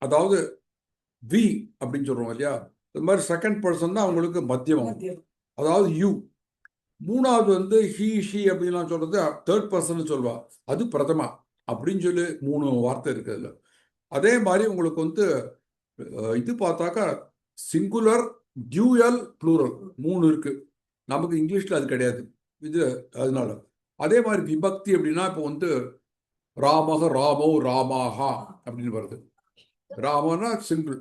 அதாவது வி அப்படின்னு சொல்றோம் இல்லையா. அது மாதிரி செகண்ட் பர்சன் தான் அவங்களுக்கு மத்தியமம், அதாவது யூ. 3வது வந்து ஹி ஷி அப்படின்லாம் சொல்றது தேர்ட் பர்சன் சொல்வா, அது பிரதமா அப்படின்னு சொல்லி 3 வார்த்தை இருக்கு அதுல. அதே மாதிரி உங்களுக்கு வந்து இது பார்த்தாக்கா சிங்குலர், டியூயல், ப்ளூரல் 3 இருக்கு. நமக்கு இங்கிலீஷ்ல அது கிடையாது. இது அதனால அதே மாதிரி விபக்தி அப்படின்னா இப்போ வந்து ராமக ராமோ ராமாஹா அப்படின்னு வருது. ராமனா சிங்கிள்,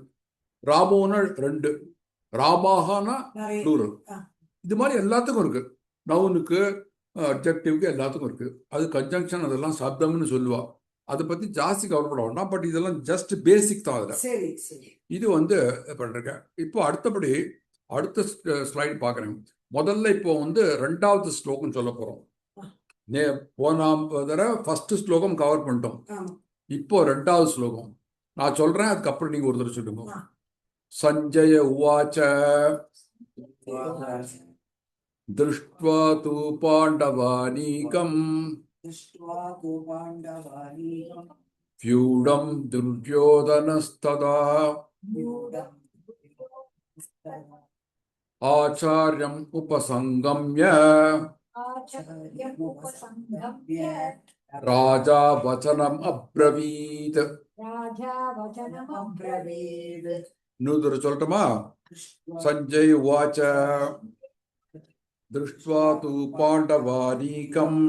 ராமோனா ரெண்டு, ராமாஹானா நிறைய. ப்ளூரல். ஆ. இது மாதிரி எல்லாத்துக்கும் இருக்கு. நவுனுக்கு அப்ஜெக்டிவ்க்கு எல்லாத்துக்கும் இருக்கு. அது கன்ஜங்ஷன் அதெல்லாம் சப்தம்னு சொல்லுவா. அதை பத்தி ஜாஸ்தி கவலைப்பட வேண்டாம். பட் இதெல்லாம் ஜஸ்ட் பேசிக் தான். அதில் சரி சரி. இது வந்து பண்ணிருக்கேன். இப்போ அடுத்தபடி அடுத்த ஸ்லைடு பார்க்குறேன். முதல்ல இப்போ வந்து 2வது ஸ்லோகம் சொல்ல போகிறோம். போன தடவை ஃபர்ஸ்ட் ஸ்லோகம் கவர் பண்ணிட்டோம். ஆமா. இப்போ 2வது ஸ்லோகம் நான் சொல்றேன், அதுக்கப்புறம் நீங்க ஒரு தடவை சொல்லுங்க. ஆ. சஞ்சய உவாச்ச திருஷ்ட்வா தூ பாண்டவானீகம் दृष्ट्वा तु पाण्डवानीकं व्यूढं दुर्योधनस्तदा व्यूढं आचार्यम् उपसंगम्य आचार्यमुपसंगम्य राजा वचनम् अब्रवीत्. राजा वचनमब्रवीत्. अब्रवीत् नूतन சொல்லட்டுமா? दृष्ट्वा संजय उवाच दृष्ट्वा तु पाण्डवानीकम्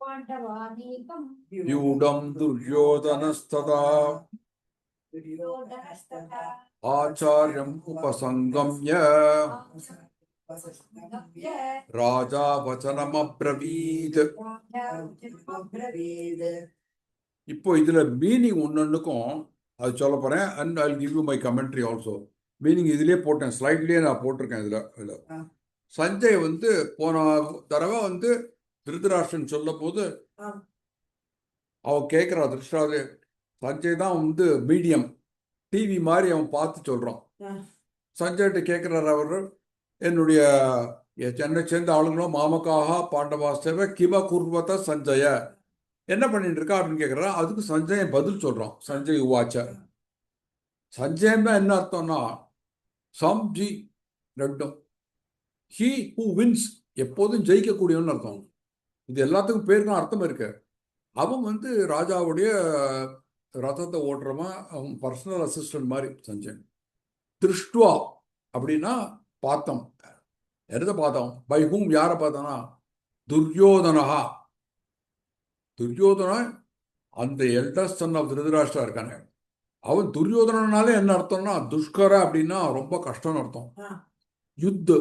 पाण्डवानीकं व्यूढं दुर्योधनस्तदा दुर्योधनस्तथा आचार्यम् उपसंगम्य उपसंगम्य राजा वचनम् अब्रवीत्. राजा वचनमब्रवीत्. இப்போ இதுல மீனிங் ஒன்னொன்னுக்கும் அது சொல்ல போறேன். And I give you my commentary also. Meaning இதுலயே போட்டேன், ஸ்லைட்லயே நான் போட்டிருக்கேன். இதுல சஞ்சய் வந்து போன தடவை வந்து திருதராஷ்டிரன் சொல்ல போது அவன் கேட்குறா, திருஷ்டாது சஞ்சய் தான் வந்து மீடியம் டிவி மாதிரி அவன் பார்த்து சொல்றான். சஞ்சய்கிட்ட கேட்குறாரு அவர், என்னுடைய என்னை சேர்ந்த ஆளுங்களும் மாமக்காக பாண்டவாஸ்தவ கிம குர்வத சஞ்சய, என்ன பண்ணிட்டு இருக்கா அப்படின்னு கேட்குறா. அதுக்கு சஞ்சயன் பதில் சொல்றான். சஞ்சய் உவாச்ச. சஞ்சயன் தான் என்ன அர்த்தம்னா சம்ஜி ரெண்டும். ஹீ ஹூ வின்ஸ், எப்போதும் ஜெயிக்கக்கூடியவன்னு அர்த்தம். இது எல்லாத்துக்கும் பேருக்கும் அர்த்தம் இருக்கு. அவன் வந்து ராஜாவுடைய ரதத்தை ஓட்டுறவன், அவன் பர்சனல் அசிஸ்டன்ட் மாதிரி சஞ்சயன். திருஷ்டுவா அப்படின்னா பார்த்தோம். எதை பார்த்தோம்? பை ஹூம், யாரை பார்த்தானா? துரியோதனஹா. துரியோதனன் அந்த எல்டஸ்ட் சன் ஆஃப் திருதராஷ்டிரா இருக்கானே, அவன் துரியோதனனாலே என்ன அர்த்தம்னா துஷ்கர அப்படின்னா ரொம்ப கஷ்டம்னு அர்த்தம். யுத்து,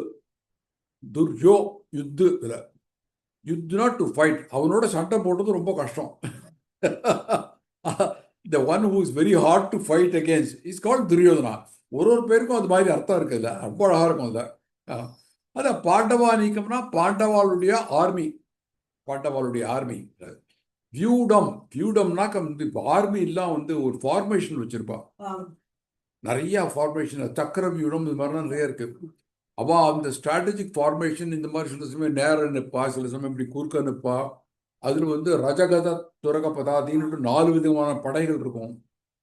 துர்யோ யுத்து, இல்ல யுத்னா டு ஃபைட், அவனோட சண்டை போடுறது ரொம்ப கஷ்டம். the one who is very hard to fight against is called Duryodhana. ஒரு பேருக்கும் அது மாதிரி அர்த்தம் இருக்குல்ல, ரொம்ப அழகா இருக்கும். அதுல அதான் பாண்டவா நீக்கம்னா பாண்டவாளுடைய ஆர்மி, பாண்டவாளுடைய ஆர்மி. வியூடம், வியூடம்னாக்க வந்து ஆர்மி எல்லாம் வந்து ஒரு ஃபார்மேஷன் வச்சிருப்பா. நிறைய ஃபார்மேஷன், சக்கர வியூடம், இது மாதிரிலாம் நிறைய இருக்கு. அவ அந்த ஸ்ட்ராட்டஜிக் ஃபார்மேஷன் இந்த மாதிரி சில சமயம் நேரம் நிற்பா, சில சமயம் இப்படி குறுக்க நிற்பா. அதில் வந்து ரஜகத துரக பதாதின்னு 4 விதமான படைகள் இருக்கும்.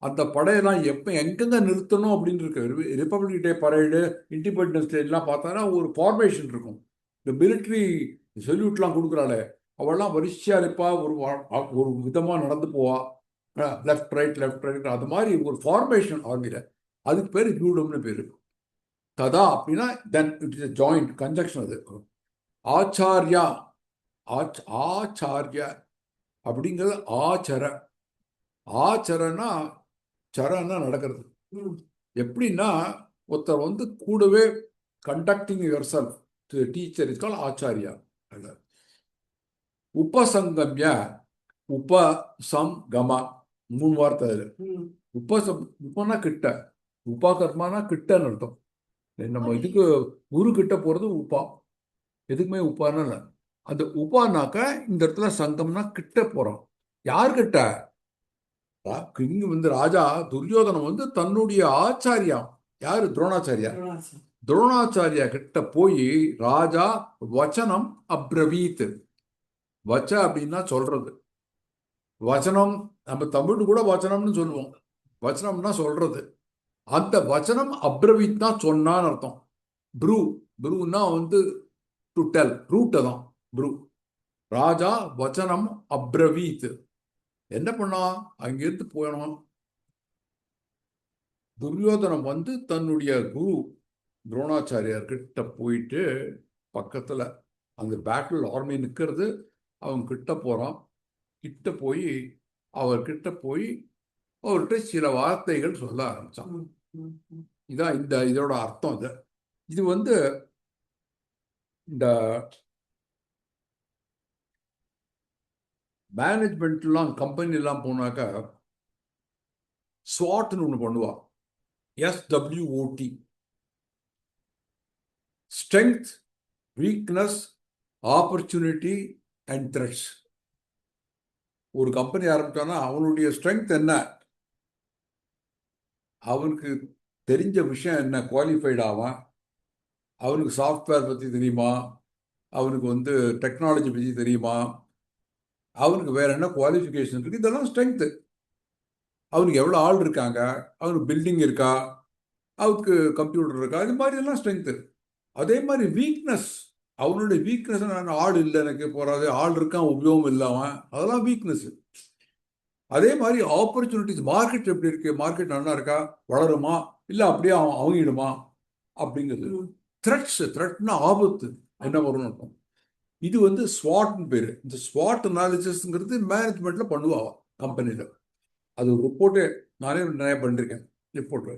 அந்த படையெல்லாம் எப்போ எங்கெங்க நிறுத்தணும் அப்படின்னு இருக்கு. ரிப்பப்ளிக் டே பரேடு, இண்டிபெண்டன்ஸ் டேலாம் பார்த்தானா ஒரு ஃபார்மேஷன் இருக்கும். இந்த மிலிட்ரி சொல்யூட்லாம் கொடுக்குறாளே, அவள்லாம் வரிசையாக நிற்பா, ஒரு விதமாக நடந்து போவா, லெஃப்ட் ரைட் லெஃப்ட் ரைட், அது மாதிரி ஒரு ஃபார்மேஷன் ஆர்மியில். அதுக்கு பேர் வியூடம்னு பேர். ததா அப்படின்னா then it is joint conjunction. அது ஆச்சாரியா, ஆச்சாரிய அப்படிங்கிறது ஆச்சர. ஆச்சரனா சரன்னா நடக்கிறது. எப்படின்னா ஒருத்தர் வந்து கூடவே conducting yourself teacher is call acharya. உபசங்கம்ய, உபசங்கம, 3 வார்த்தை அதில். உபனா கிட்ட, உபாகர்மானா கிட்டன்னு அர்த்தம். நம்ம இதுக்கு குரு கிட்ட போறது உப்பா, எதுக்குமே உப்பான்னு இல்லை. அந்த உப்பானாக்க இந்த இடத்துல சங்கம்னா கிட்ட போறோம். யார்கிட்ட? இங்க வந்து ராஜா துரியோதனம் வந்து தன்னுடைய ஆச்சாரியா, யாரு? துரோணாச்சாரியா. துரோணாச்சாரியா கிட்ட போய் ராஜா வச்சனம் அப்ரவீத். வச்ச அப்படின்னா சொல்றது. வச்சனம் நம்ம தமிழ் கூட வச்சனம்னு சொல்லுவோம். வச்சனம்னா சொல்றது. அந்த வச்சனம் அப்ரவீத் தான் சொன்னான்னு அர்த்தம். ப்ரூ, ப்ரூன்னா வந்து டு டெல், ரூட்டை தான் ப்ரூ. ராஜா வச்சனம் அப்ரவீத். என்ன பண்ணா? அங்கிருந்து போயணும். துரியோதனம் வந்து தன்னுடைய குரு துரோணாச்சாரியார் கிட்ட போயிட்டு பக்கத்துல அந்த பேட்டில் ஆர்மி நிற்கிறது, அவன் கிட்ட போறான். கிட்ட போய் அவர்கிட்ட போய் அவர்கிட்ட சில வார்த்தைகள் சொல்ல ஆரம்பிச்சான். இதான் இதோட அர்த்தம். இது வந்து இந்த மேனேஜ்மெண்ட்லாம் கம்பெனிலாம் போனாக்கா ஸ்வாட்னு ஒன்று பண்ணுவா. SWOT, strength, weakness, opportunity and threads. ஒரு கம்பெனி ஆரம்பிச்சானா அவனுடைய ஸ்ட்ரென்த் என்ன, அவனுக்கு தெரிஞ்ச விஷயம் என்ன, குவாலிஃபைட் ஆவான், அவனுக்கு சாஃப்ட்வேர் பற்றி தெரியுமா, அவனுக்கு வந்து டெக்னாலஜி பற்றி தெரியுமா, அவனுக்கு வேற என்ன குவாலிஃபிகேஷன் இருக்கு, இதெல்லாம் ஸ்ட்ரென்த்து. அவனுக்கு எவ்வளோ ஆள் இருக்காங்க, அவனுக்கு பில்டிங் இருக்கா, அவனுக்கு கம்ப்யூட்டர் இருக்கா, இது மாதிரி எல்லாம் ஸ்ட்ரென்த்து. அதே மாதிரி வீக்னஸ், அவனுடைய வீக்னஸ், நான் ஆள் இல்லை எனக்கு போறாது, ஆள் இருக்கான் உபயோகம் இல்லாமல், அதெல்லாம் வீக்னஸ். அதே மாதிரி ஆப்பர்ச்சுனிட்டிஸ், மார்க்கெட் எப்படி இருக்கு, மார்க்கெட் நல்லா இருக்கா, வளருமா, இல்லை அப்படியே அவங்கிடுமா அப்படிங்கிறது. த்ரெட்னா ஆபத்து என்ன வரும்னு இருக்கும். இது வந்து ஸ்வாட்னு பேரு. இந்த ஸ்வாட் அனாலிசிஸ்ங்கிறது மேனேஜ்மெண்ட்ல பண்ணுவா கம்பெனியில். அது ஒரு ரிப்போர்ட்டே நானே நிறைய பண்ணிருக்கேன் ரிப்போர்ட்டு.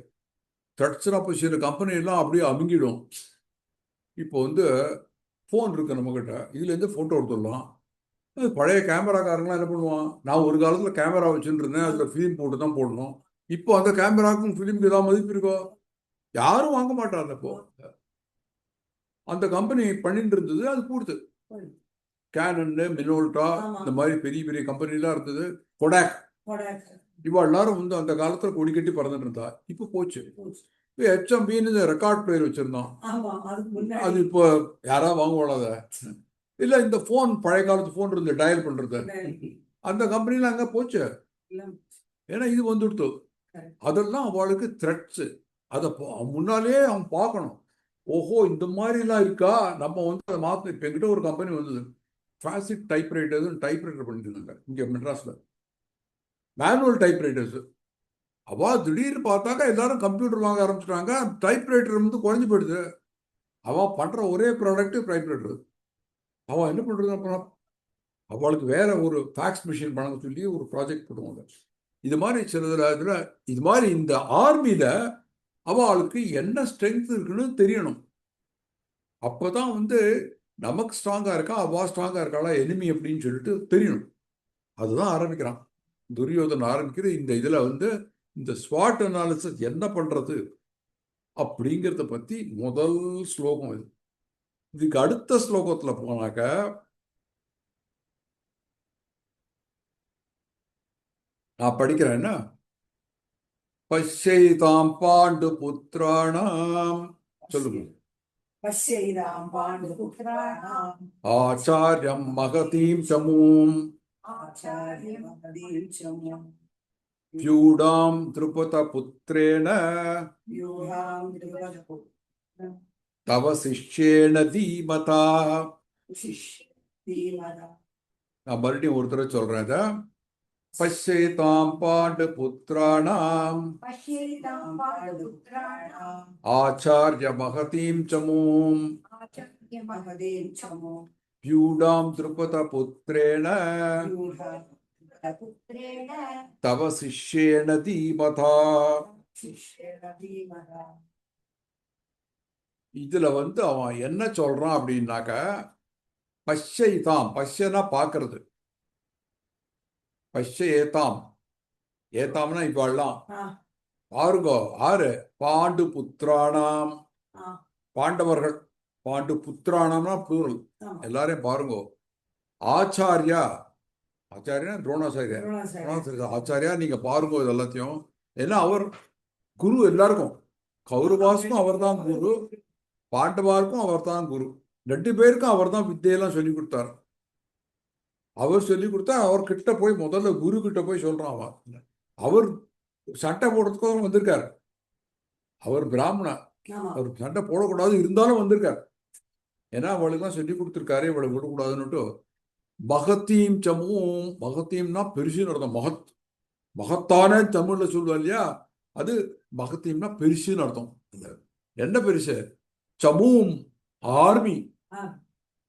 த்ரெட்ஸ்னா இப்போ சில கம்பெனிலாம் அப்படியே அமுங்கிடும். இப்போ வந்து ஃபோன் இருக்கு நம்மக்கிட்ட, இதுலேருந்து ஃபோட்டோ எடுத்துடலாம். பழைய கேமராக்காரங்களாம் என்ன பண்ணுவான், நான் ஒரு காலத்தில் கேமரா வச்சுட்டு இருந்தேன், அதில் ஃபிலிம் போட்டு தான் போடணும். இப்போ அந்த கேமராவுக்கும் ஃபிலிம்க்கு ஏதாவது மதிப்பு இருக்கோ, யாரும் வாங்க மாட்டாங்க. இப்போ அந்த கம்பெனி பண்ணிட்டு இருந்தது, அது கூடுது. கேனன்னு, மினோல்டா, இந்த மாதிரி பெரிய பெரிய கம்பெனிலாம் இருந்தது. கொடாக், இவா எல்லாரும் வந்து அந்த காலத்தில் கொடி கட்டி பறந்துட்டு இருந்தா. இப்போ போச்சு. இப்போ HMVன்னு ரெக்கார்ட் பிளேயர் வச்சிருந்தோம், அது இப்போ யாராவது வாங்குவாங்க. இல்லை இந்த ஃபோன், பழைய காலத்து ஃபோன் இருந்து டயல் பண்ணுறது, அந்த கம்பெனிலாம் அங்கே போச்சு. ஏன்னா இது வந்துடுத்து. அதெல்லாம் அவளுக்கு த்ரெட்ஸு. அதை முன்னாலே அவன் பார்க்கணும். ஓஹோ இந்த மாதிரிலாம் இருக்கா, நம்ம வந்து அதை மாற்ற. இப்போ என்கிட்ட ஒரு கம்பெனி வந்தது, கிளாசிக் டைப்ரைட்டர்ஸ் டைப்ரைட்டர் பண்ணிட்டு இருந்தாங்க இங்கே மெட்ராஸில், மேனுவல் டைப்ரைட்டர்ஸ். அவள் திடீர்னு பார்த்தாக்கா எல்லாரும் கம்ப்யூட்டர் வாங்க ஆரம்பிச்சிட்டாங்க, டைப்ரைட்டர் வந்து குறைஞ்சி போயிடுது. அவள் பண்ணுற ஒரே ப்ராடக்ட் டைப்ரைட்டர். அவள் என்ன பண்ணுறது அப்புறம், அவளுக்கு வேற ஒரு ஃபேக்ஸ் மிஷின் பண்ண சொல்லி ஒரு ப்ராஜெக்ட் போடுவாங்க. இது மாதிரி சில இதில் இது மாதிரி இந்த ஆர்மியில் அவளுக்கு என்ன ஸ்ட்ரென்த் இருக்குன்னு தெரியணும். அப்போதான் வந்து நமக்கு ஸ்ட்ராங்காக இருக்கா, அவள் ஸ்ட்ராங்காக இருக்காளா, எனிமி அப்படின்னு சொல்லிட்டு தெரியணும். அதுதான் ஆரம்பிக்கிறான் துரியோதன். ஆரம்பிக்கிற இந்த இதில் வந்து இந்த ஸ்வாட் அனாலிசிஸ் என்ன பண்ணுறது அப்படிங்கிறத பற்றி முதல் ஸ்லோகம் இது. இதுக்கு அடுத்த ஸ்லோகத்தில் போனாக்க நான் படிக்கிறேன் என்ன, பஷ்யைதாம் பாண்டு புத்திராணாம், சொல்லுங்க. பஷ்யைதாம் பாண்டு புத்திராணாம் ஆச்சார்யம் மகதீம் சமூம் ஆச்சார்யம் மகதீம் சமூம் வ்யூடாம் திருபத புத்திரேன யூஹாம் திருவத தவ சிஷ்யேன தீமதா. தீமதா. நான் மறுபடியும் ஒரு தடவை சொல்றேன் இதை. பஷ்யைதாம் பாண்டு புத்திராணாம் பஷ்யைதாம் பாண்டு புத்திராணாம் ஆச்சார்ய மகதீம் சமூம் மகதீம் சமூம் வ்யூடாம் திருபத புத்திரேன யூஹாம் புத்திரேண தவ சிஷ்யேன தீமதா. சிஷ்யேன தீமதா. இதுல வந்து அவன் என்ன சொல்றான் அப்படின்னாக்க, பஷ்யைதாம், பஷ்யனா பார்க்கறது, பஷ்ய ஏதாம், ஏதாம்னா இப்போ எல்லாம் பாருங்கோ, ஆறு பாண்டு புத்திராணாம், பாண்டவர்கள், பாண்டு புத்திராணம்னா ப்ளூரல், எல்லாரையும் பாருங்கோ. ஆச்சாரியா, ஆச்சாரியா துரோணாச்சாரியா, ஆச்சாரியா நீங்க பாருங்கோ இது எல்லாத்தையும். ஏன்னா அவர் குரு எல்லாருக்கும், கௌரவாசுக்கும் அவர் தான் குரு, பாண்டவாருக்கும் அவர் தான் குரு, ரெண்டு பேருக்கும் அவர் தான் வித்தையெல்லாம் சொல்லி கொடுத்தார். அவர் சொல்லி கொடுத்தா அவர் கிட்ட போய் முதல்ல குரு கிட்ட போய் சொல்றான். அவர் சண்டை போடுறதுக்கும் வந்திருக்காரு, அவர் பிராமணா, அவர் சண்டை போடக்கூடாது இருந்தாலும் வந்திருக்காரு. ஏன்னா அவளுக்கு தான் சொல்லி கொடுத்துருக்காரு, இவளை விடக்கூடாதுன்னுட்டு. மகத்தீம் சமூம், மகத்தீம்னா பெருசுன்னு அர்த்தம். மகத்தான தமிழ்ல சொல்லுவா இல்லையா, அது மகத்தீம்னா பெருசுன்னு அர்த்தம். என்ன பெருசு? சமூம் ஆர்மி, ஆ.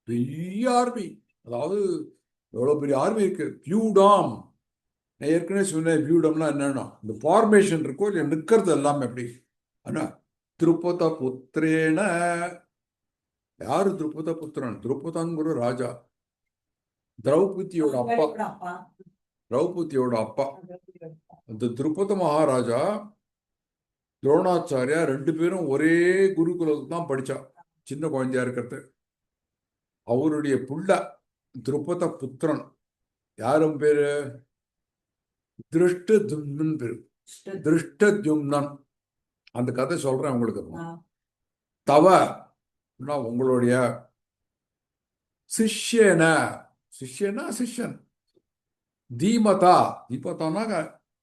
பெரிய ஆர்மி. அதாவது எவ்வளவு பெரிய ஆர்மி இருக்கு. வியூடாம், நான் ஏற்கனவே சொன்னேன் வியூடம்னா என்னன்னா இந்த ஃபார்மேஷன் இருக்கோ இல்லையா, நிற்கிறது எல்லாமே எப்படி. ஆனா திருப்பத புத்திரேன, யாரு திருப்பத புத்திரன்? திருப்பதங்கிற ராஜா, திரௌபதியோட அப்பா. அப்பா. திரௌபதியோட அப்பா அந்த திருப்பத மகாராஜா துரோணாச்சாரியா ரெண்டு பேரும் ஒரே குருகுலத்துக்கு தான் படிச்சா, சின்ன குழந்தையா இருக்கிறது. அவருடைய புள்ள திருப்பத புத்திரன் யாரும் பேரு? திருஷ்டத்யும்னன் பேரு. திருஷ்டத்யும்னன். அந்த கதை சொல்றேன் உங்களுக்கு. தவ உங்களுடைய சிஷ்யன, சிஷ்யனா சிஷ்யன், தீமதா, தீமதானா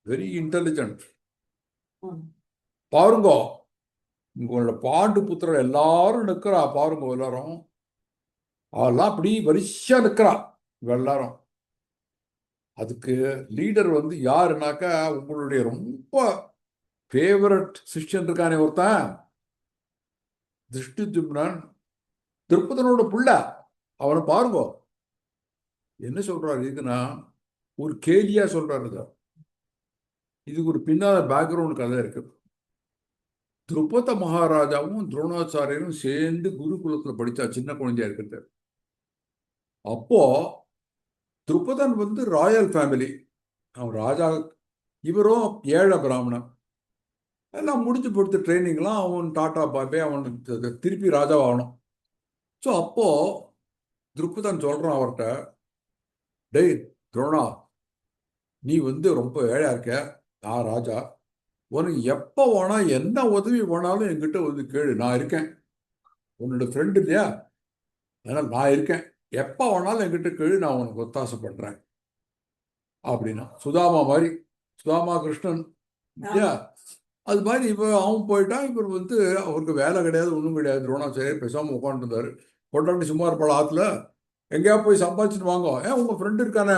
வெரி இன்டெலிஜென்ட். பாருங்க, உங்களோட பாண்டு புத்திரர் எல்லாரும் நிற்கிறா பாருங்க, எல்லாரும் அவெல்லாம் அப்படி வரிசையா நிற்கிறா எல்லாரும். அதுக்கு லீடர் வந்து யாருனாக்கா உங்களுடைய ரொம்ப ஃபேவரட் சிஷ்யன் இருக்கானே ஒருத்தன், திருஷ்டித்யும்னன், திருப்பதனோட புள்ள. அவனை பாருங்க என்ன சொல்றாரு. இதுக்குன்னா ஒரு கேலியா சொல்றாரு. இதுக்கு ஒரு பின்னால பேக்ரவுண்ட் கதை இருக்கு. திருப்பத மகாராஜாவும் துரோணாச்சாரியரும் சேர்ந்து குருகுலத்துல படிச்சா சின்ன குழந்தையா இருக்கிறது. அப்போ திருப்பதன் வந்து ராயல் ஃபேமிலி, அவன் ராஜா, இவரும் ஏழை பிராமணன். எல்லாம் முடிச்சு கொடுத்த ட்ரைனிங்லாம் அவன் டாட்டா பாபே, அவன் திருப்பி ராஜாவாகணும். ஸோ அப்போ திருப்பதன் சொல்றான் அவர்கிட்ட, டேய் துரோணா, நீ வந்து ரொம்ப ஏழையா இருக்க, நான் ராஜா, உனக்கு எப்போ வேணா என்ன உதவி வேணாலும் என்கிட்ட வந்து கேளு, நான் இருக்கேன். உன்னோட ஃப்ரெண்டு இல்லையா, அதனால் நான் இருக்கேன். எப்போ வேணாலும் என்கிட்ட கேளு, நான் உனக்கு ஒத்தாசை பண்றேன் அப்படின்னா. சுதாமா மாதிரி, சுதாமா கிருஷ்ணன் இல்லையா, அது மாதிரி இப்போ அவன் போயிட்டான். இவர் வந்து அவருக்கு வேலை கிடையாது, ஒன்றும் கிடையாது. துரோணாச்சாரியர் பேசாமல் உட்காந்துருந்தாரு. கொண்டாண்டு சும்மா இருப்பாள் ஆற்றுல, எங்கேயா போய் சம்பாதிச்சுட்டு வாங்க, ஏன் உங்கள் ஃப்ரெண்டு இருக்கானே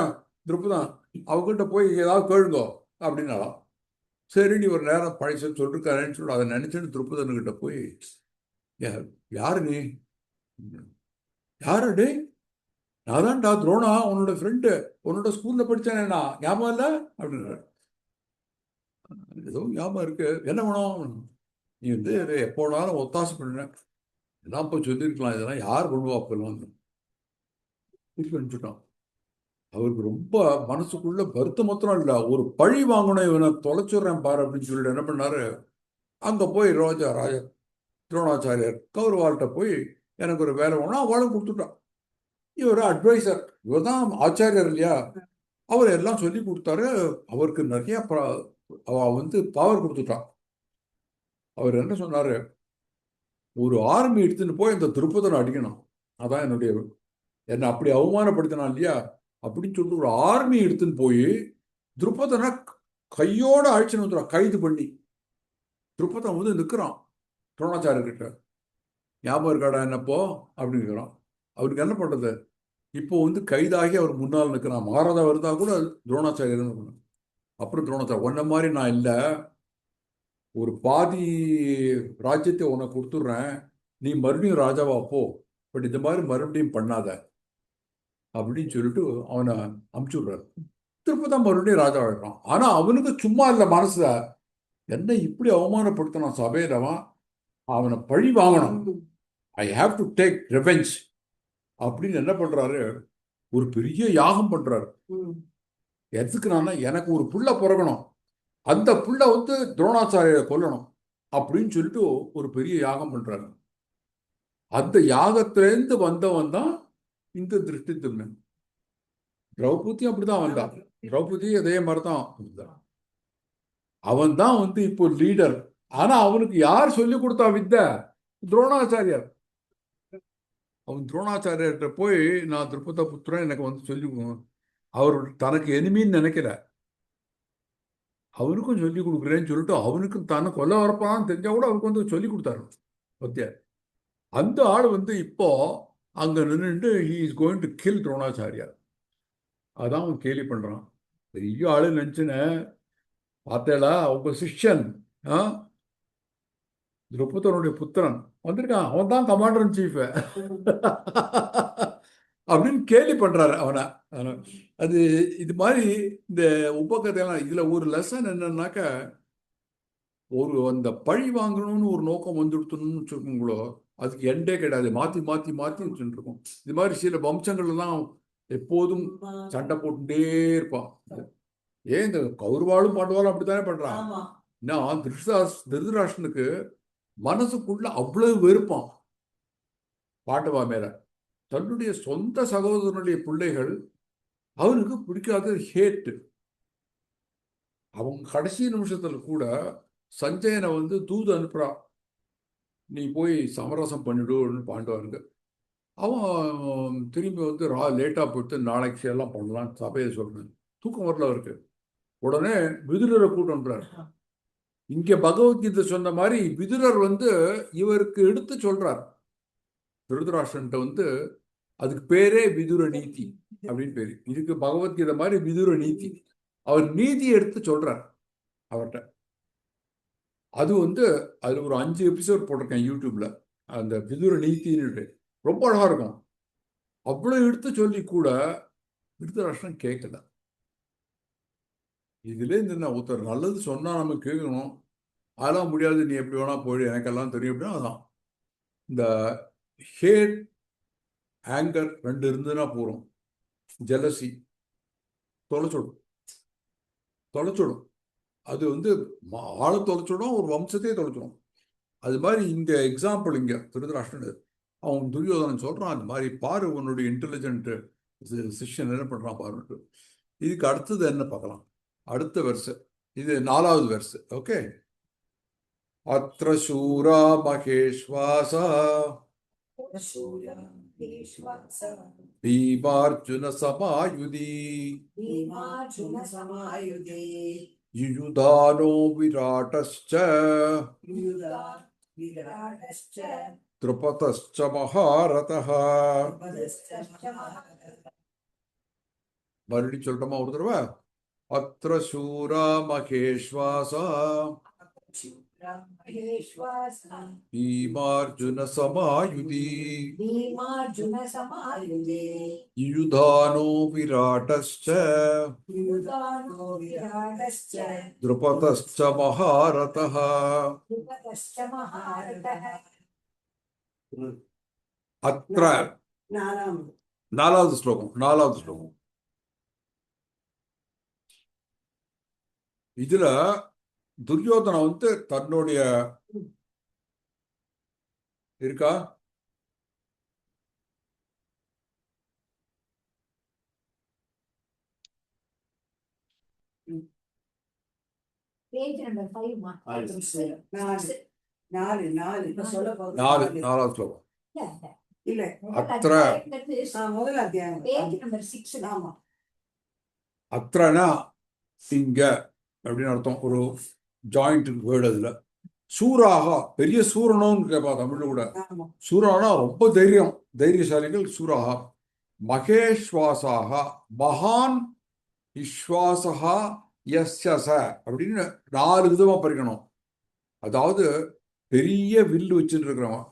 திருப்பதான், அவங்ககிட்ட போய் ஏதாவது கேளுங்கோ அப்படின்னாலாம். சரின்னு ஒரு நேரம் பழசன்னு சொல்லிருக்காருன்னு சொல்லி அதை நினைச்சுன்னு திருப்பதன்கிட்ட போய், யாரு நீ? யாரு டே? நான் தான்டா துரோணா, உன்னோட ஃப்ரெண்டு, உன்னோட ஸ்கூல்ல படித்தேனேண்ணா, ஞாபகம் இல்லை அப்படின்னாரு. ஏதோ ஞாபகம் இருக்கு, என்ன வேணும்? நீ வந்து எப்போனாலும் ஒத்தாசை பண்ண, எல்லாம் போய் சொல்லியிருக்கலாம், இதெல்லாம் யார் பண்ணுவா அப்பெல்லாம் திருப்பி அனுப்பிச்சுட்டான். அவருக்கு ரொம்ப மனசுக்குள்ள வருத்தம் மாத்திரம் இல்லை, ஒரு பழி வாங்கணும், இவனை தொலைச்சுடுறேன் பாரு அப்படின்னு சொல்லிட்டு என்ன பண்ணாரு, அங்கே போய் ராஜா துரோணாச்சாரியர் கௌரவால்கிட்ட போய் எனக்கு ஒரு வேலை வேணும், அவளும் கொடுத்துட்டான். இவர் அட்வைசர், இவர் தான் ஆச்சாரியர் இல்லையா, அவர் எல்லாம் சொல்லி கொடுத்தாரு. அவருக்கு நிறைய வந்து பவர் கொடுத்துட்டான். அவர் என்ன சொன்னாரு, ஒரு ஆர்மி எடுத்துன்னு போய் இந்த திருப்பதனை அடிக்கணும், அதான் என்னை அப்படி அவமானப்படுத்தினான் இல்லையா அப்படின்னு சொல்லிட்டு ஒரு ஆர்மி எடுத்துன்னு போய் திருப்பதனை கையோட அழிச்சுன்னு வந்துடுறான், கைது பண்ணி. திருப்பதன் வந்து நிற்கிறான் துரோணாச்சாரியர்கிட்ட, ஞாபகம் இருக்காடா என்னப்போ அப்படின்னு இருக்கிறான். அவருக்கு என்ன பண்றது, இப்போ வந்து கைதாகி அவர் முன்னால் நிற்கிறான். மகாராஜா இருந்தா கூட துரோணாச்சாரியர். அப்புறம் துரோணாச்சாரியர், ஒன்ன மாதிரி நான் இல்லை, ஒரு பாதி ராஜ்யத்தை உனக்கு கொடுத்துட்றேன், நீ மறுபடியும் ராஜாவா போ, பட் இந்த மாதிரி மறுபடியும் பண்ணாத அப்படின்னு சொல்லிட்டு அவனை அமுச்சு விடுறாரு. திருப்பதான் மறுபடியும் ராஜா ஆயிடுறான். ஆனா அவனுக்கு சும்மா இல்லை மனசுல, என்ன இப்படி அவமானப்படுத்தினான் சபையில, அவனை பழி வாங்கணும், I have to take revenge அப்படின்னு என்ன பண்றாரு, ஒரு பெரிய யாகம் பண்றாரு. எதுக்குன்னா, எனக்கு ஒரு புள்ள பிறக்கணும், அந்த புள்ள வந்து துரோணாச்சாரியரை கொல்லணும் அப்படின்னு சொல்லிட்டு ஒரு பெரிய யாகம் பண்றாரு. அந்த யாகத்திலேருந்து வந்தவன் தான் இந்த திருஷ்டித்யும்னன். திரௌபதியும் அப்படிதான் வந்தான், திரௌபதி அதே மாதிரிதான் வந்தான். அவன் தான் வந்து இப்போ லீடர். ஆனா அவனுக்கு யார் சொல்லி கொடுத்தா வித்தை? துரோணாச்சாரியர். அவன் துரோணாச்சாரியர்கிட்ட போய், நான் திருப்பத புத்திரன், எனக்கு வந்து சொல்லி, அவர் தனக்கு எனிமின்னு நினைக்கல, அவனுக்கும் சொல்லி கொடுக்குறேன்னு சொல்லிட்டு அவனுக்கும் தானே கொல்ல வரப்பான்னு தெரிஞ்சா கூட அவருக்கு வந்து சொல்லி கொடுத்தாரு பத்தியா. அந்த ஆள் வந்து இப்போ அங்க நின்றுட்டு he is going to kill துரோணாச்சாரியார். அதான் அவன் கேலி பண்றான். பெரிய ஆளு நினைச்சுன்னு பார்த்தேடா, உங்க சிஷ்யன் திரௌபதனுடைய புத்திரன் வந்திருக்கான், அவன் தான் கமாண்டர் இன் சீஃப் அப்படின்னு கேலி பண்றாரு அவனை. அது இது மாதிரி இந்த உபகதையெல்லாம் இதுல ஒரு லெசன் என்னன்னாக்க, ஒரு அந்த பழி வாங்கணும்னு ஒரு நோக்கம் வந்துடுத்துன்னு வச்சுருக்கோங்களோ, அதுக்கு எண்டே கிடையாது. மாத்தி மாத்தி மாத்தி வச்சுட்டு இருக்கோம். இது மாதிரி சில வம்சங்கள்லாம் எப்போதும் சண்டை போட்டுட்டே இருப்பான். ஏன் இந்த கௌரவாலும் பாண்டவாலும் அப்படித்தானே பண்றான். ஆமா. நான் திருதராஷ்டனுக்கு மனசுக்குள்ள அவ்வளவு வெறுப்பான் பாண்டவா மேல. தன்னுடைய சொந்த சகோதரனுடைய பிள்ளைகள் அவனுக்கு பிடிக்காத ஹேட்டு. அவங்க கடைசி நிமிஷத்துல கூட சஞ்சயனை வந்து தூது அனுப்புறான், நீ போய் சமரசம் பண்ணிடுன்னு பாண்டவனுக்கு. அவன் திரும்பி வந்து லேட்டா போயிட்டு நாளைக்கு எல்லாம் பண்ணலாம் சபையை சொல்றேன். தூக்கம் வரல அவருக்கு. உடனே விதுரரை கூட்டம்ன்றார். இங்க பகவத்கீதை சொன்ன மாதிரி விதுரர் வந்து இவருக்கு எடுத்து சொல்றார். திருதராஷ்டிரன்ட்ட வந்து அதுக்கு பேரே விதுர நீதி அப்படின்னு பேரு. இதுக்கு பகவத்கீதை மாதிரி விதுர நீதி. அவர் நீதி எடுத்து சொல்றார் அவர்கிட்ட. அது வந்து அது ஒரு 5 எபிசோட் போட்டிருக்கேன் யூடியூப்ல. அந்த விதுர நீதின்னு ரொம்ப அழகா இருக்கும். அவ்வளவு எடுத்து சொல்லி கூட திருதராஷ்டிரன் கேட்கல. இதுல இந்த ஒருத்தர் நல்லது சொன்னா நம்ம கேட்கணும். அதெல்லாம் முடியாது, நீ எப்படி வேணா போயிடு, எனக்கெல்லாம் தெரியும் அப்படின்னா. அதான் இந்த ஹேட் ஆங்கர் ரெண்டு இருந்ததுன்னா போறோம். ஜெலசி தொலைச்சுடும். அது வந்து ஆளை தொலைச்சுடும், ஒரு வம்சத்தையே தொலைச்சிடும். அது மாதிரி இந்த எக்ஸாம்பிள் இங்க திருதராஷ்டிரன் அவன் துரியோதனன் சொல்றான், அந்த மாதிரி பாரு உன்னுடைய இன்டெலிஜென்ட் சிஷ்யன் என்ன பண்றான் பாருன்ட்டு. இதுக்கு அடுத்தது என்ன பார்க்கலாம், அடுத்த வெர்ஸ். இது 4வது வெர்ஸ். ஓகே. அத்ர சூரா மகேஸ்வாசா பீமார்ஜுன சமாயுதி யுயுதானோ விராடஸ்ச த்ருபதஸ்ச மகாரதः. மறுபடியும் சொல்லட்டுமா ஒரு தடவை? அத்ர சூரா மகேஸ்வாசா பீமார்ஜுன சமாயுதி யுயுதானோ விராடஸ்ச த்ருபதஸ்ச மகாரதः. அத்ர 4வது ஸ்லோகம். இதுல துரியோதன வந்து தன்னுடைய இருக்கா Page number 5 ma. 4வது ஸ்லோகம். இல்ல அத்ர முதல் அத்தியாயம் Page number 6. ஆமா. அத்ரனா இங்க அப்படின்னு அர்த்தம். ஒரு ஜாயிண்ட் வேர்டு. அதுல சூராகா பெரிய சூரனோன்னு கேட்பா தமிழ்ல கூட. ஆமா. சூரானா ரொம்ப தைரியசாலிகள் சூராகா. மகேஸ்வாசாக மகான் விஸ்வாசா யஸ்யச அப்படின்னு 4 விதமா பறிக்கணும். அதாவது பெரிய வில்லு வச்சுட்டு இருக்கிறவன்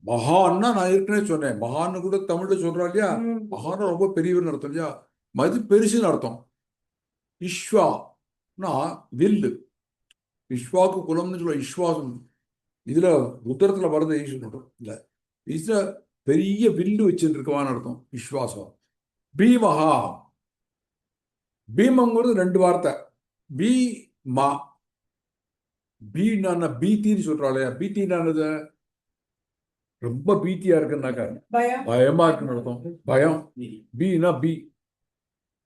மகான்னா, நான் ஏற்கனவே சொன்னேன், மகான்னு கூட தமிழ்ல சொல்றா இல்லையா. மகான் ரொம்ப பெரியவர்னு அர்த்தம் இல்லையா, மது பெருசுன்னு அர்த்தம். இஸ்வானா வில்லு. விஸ்வாக்கு குலம்னு சொல்ல இஸ்வாசம். இதுல உத்தரத்துல வருது ஈஸ்வரன் இல்ல. இதுல பெரிய வில்லு வச்சுட்டு இருக்கவான்னு அர்த்தம் விஸ்வாசம். பீமஹா, பீமங்கிறது 2 வார்த்தை. பீ மா. பீனா பீத்தின்னு சொல்றாள். பீத்தின்னு ரொம்ப பீத்தியா இருக்குன்னாக்கா பயமா இருக்குன்னு அர்த்தம். பயம். பீனா பீ.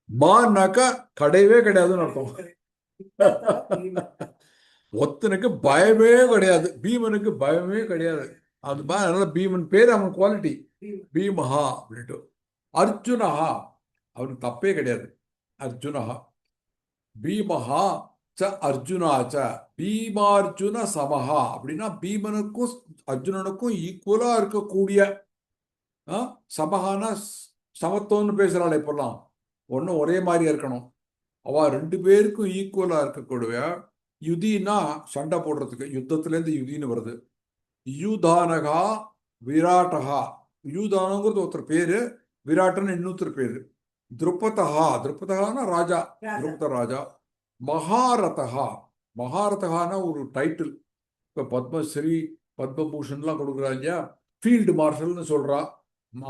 மானாக்கா கிடையவே கிடையாதுன்னு அர்த்தம். ஒத்தனுக்கு பயமே கிடையாது, பீமனுக்கு பயமே கிடையாது. அது அதனால பீமன் பேர் அவன் குவாலிட்டி பீமஹா அப்படின்ட்டு. அர்ஜுனஹா அவனுக்கு தப்பே கிடையாது. அர்ஜுனஹா பீமஹா ச அர்ஜுனா ச பீமார்ஜுன சமஹா அப்படின்னா பீமனுக்கும் அர்ஜுனனுக்கும் ஈக்குவலா இருக்கக்கூடிய. சமஹானா சமத்துவம்னு பேசுறாள். இப்பெல்லாம் ஒன்றும் ஒரே மாதிரியா இருக்கணும். அவ 2 பேருக்கும் ஈக்குவலா இருக்கக்கூடிய யுதினா சண்டை போடுறதுக்கு, யுத்தத்திலேருந்து யுதின்னு வருது. யூதானகா விராட்டகா. யூதானங்கிறது ஒருத்தர் பேரு, விராட்டன்னு இன்னொருத்தர் பேரு. திருப்பதகானா ராஜா, திருப்பத ராஜா. மகாரதகா, மகாரதகானா ஒரு டைட்டில். இப்போ பத்மஸ்ரீ பத்மபூஷன்லாம் கொடுக்குறாங்க, ஃபீல்டு மார்ஷல்னு சொல்றா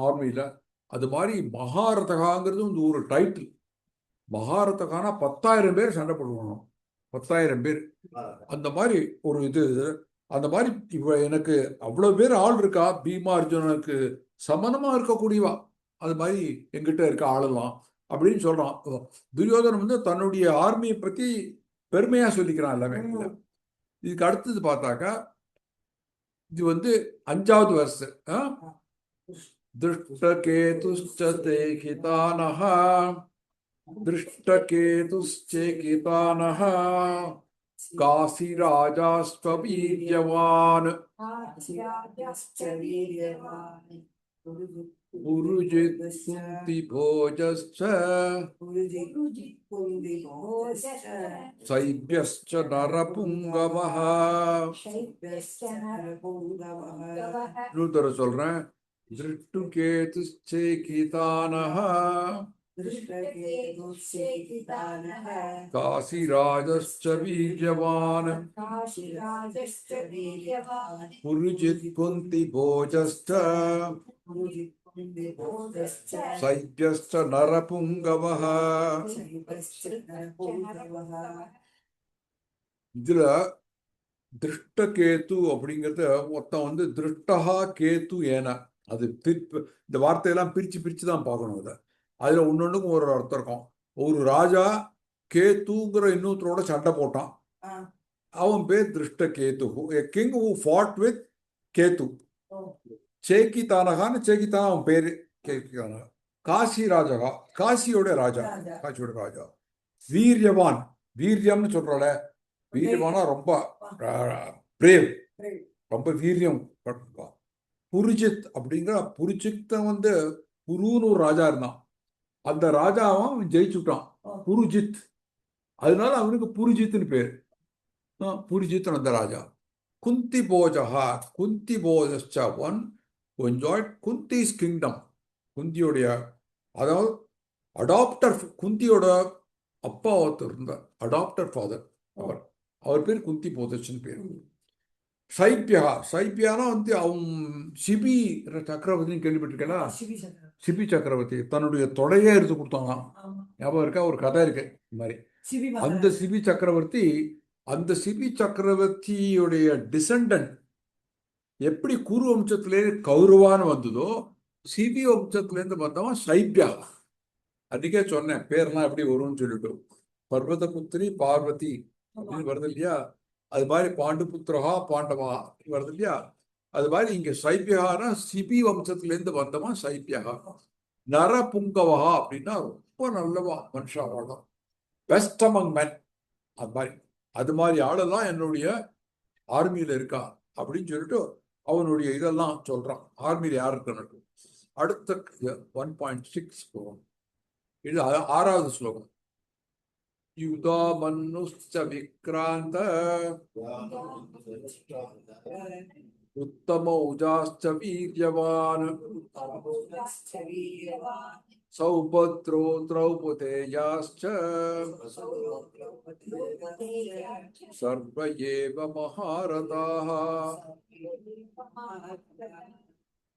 ஆர்மியில். அது மாதிரி மகாரதகாங்கிறது வந்து ஒரு டைட்டில். மகாரதகானா 10,000 பேர் சண்டை போடுவாங்க, 10,000 பேர். அந்த மாதிரி ஒரு இது. அந்த மாதிரி இவ எனக்கு அவ்வளோ பேர் ஆள் இருக்கா, பீமா அர்ஜுனனுக்கு சமனமாக இருக்கக்கூடியவா. அது மாதிரி எங்கிட்ட இருக்க ஆளெல்லாம் அப்படின்னு சொல்றான். துரியோதனன் வந்து தன்னுடைய ஆர்மியை பற்றி பெருமையாக சொல்லிக்கிறான் எல்லாமே. இதுக்கு அடுத்தது பார்த்தாக்கா இது வந்து 5வது வருஷ. திருஷ்டகேதுஷ்சேகிதானஹ திருஷ்டகேதுஷ்சேகிதானஹ காசிராஜாஸ்வபீர்யவான் புருஜித் குந்திபோஜஸ்ச சைப்யஸ்ச நரபுங்கவஹ. இன்னொரு தடவை சொல்றேன். திருஷ்டுகேதுஷ்சேகிதானஹ காசிராஜஸ்ச வீர்யவான் புருஜித் குந்திபோஜஸ்ச சைப்யஸ்ச நரபுங்கவஹ. இதுல திருஷ்டகேது அப்படிங்கிறது மொத்தம் வந்து திருஷ்டகா கேத்து ஏன. அது இந்த வார்த்தையெல்லாம் பிரிச்சு தான் பார்க்கணும். அதை அதுல ஒன்னொன்னுக்கும் ஒரு அர்த்தம் இருக்கும். ஒரு ராஜா கேத்துங்கிற இன்னொருத்தரோட சண்டை போட்டான், அவன் பேர் Dhrishtaketu. A king who fought with Ketu. சேக்கிதானகான்னு சேக்கித்தான அவன் பேரு, கேக்கிதானகா. காசி ராஜகா, காசியோட ராஜா, காசியோட ராஜா. வீரியவான், வீரியம்னு சொல்றோட, வீரியவானா ரொம்ப பிரேவ், ரொம்ப வீரியம். புருஜித் அப்படிங்கிற புருஜித்த வந்து புருன்னு ஒரு ராஜா இருந்தான். அந்த ராஜாவும் ஜெயிச்சுட்டான், புருஜித். அதனால அவனுக்கு புருஜித்னு பேர். புருஜித் அந்த ராஜா. குந்தி போஜகா, குந்தி போஜன் என்ஜாய்ட் குந்திஸ் கிங்டம். குந்தியோடைய, அதாவது அடாப்டர், குந்தியோட அப்பா ஒருத்தர் இருந்தார், அடாப்டர் ஃபாதர். அவர் பேர் குந்தி போதச்சுன்னு பேர். சைப்பியா, சைப்பியானா வந்து அவன் சிபி சக்கரவர்த்தின்னு கேள்விப்பட்டிருக்கேன்னா, சிபி சக்கரவர்த்தி தன்னுடைய தொடையே எடுத்து கொடுத்தாங்க. ஞாபகம் இருக்கா? ஒரு கதை இருக்கு இந்த மாதிரி. அந்த சிபி சக்கரவர்த்தி, அந்த சிபி சக்கரவர்த்தியுடைய டிசண்டன்ட் எப்படி குரு வம்சத்திலேருந்து கௌரவான்னு வந்ததோ, சிபி வம்சத்திலேருந்து வந்தவன் சைப்பியா. அதுக்கே சொன்னேன் பேர்லாம் எப்படி வரும்னு சொல்லிட்டு. பர்வத புத்திரி பார்வதி அப்படின்னு வருது இல்லையா, அது மாதிரி பாண்டுபுத்திரகா பாண்டவா வருது இல்லையா, அது மாதிரி இங்க சைப்பியகானா சிபி வம்சத்திலேருந்து வந்தவன் சைப்பியகா. நரபுங்கவா அப்படின்னா ரொம்ப நல்லவா மனுஷா, வாழம் பெஸ்ட் அமங் மென். அது மாதிரி ஆளெல்லாம் என்னுடைய ஆர்மியில இருக்கா அப்படின்னு சொல்லிட்டு அவனுடைய இதெல்லாம் சொல்றான். ஆர்மியில யார் இருக்கு. அடுத்த 1.6 போகும். இது 6வது ஸ்லோகம். யுதா மன்னுஷ்ச விக்ராந்த உத்தம உஜாஸ்ச வீர்யவான் சௌபத்ரோ திரௌபதேயாஸ்ச சர்வ ஏவ மகாரதாஹ.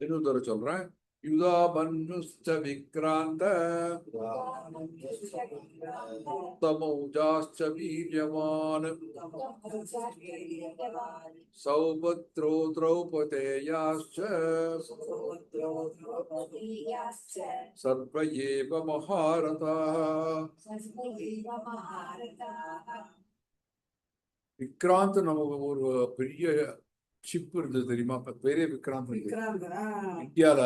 இன்னொரு தடவை சொல்றேன். யுதா மன்னுஷ்ச விக்ராந்த உத்தம உஜாஸ்ச வீர்யவான் சௌபத்ரோ திரௌபதேயாஸ்ச சர்வ ஏவ மகாரதாஹ. விக்ராந்த் நமக்கு ஒரு பெரிய ஷிப் இருந்தது தெரியுமா? பெரிய விக்ராந்த் இந்தியால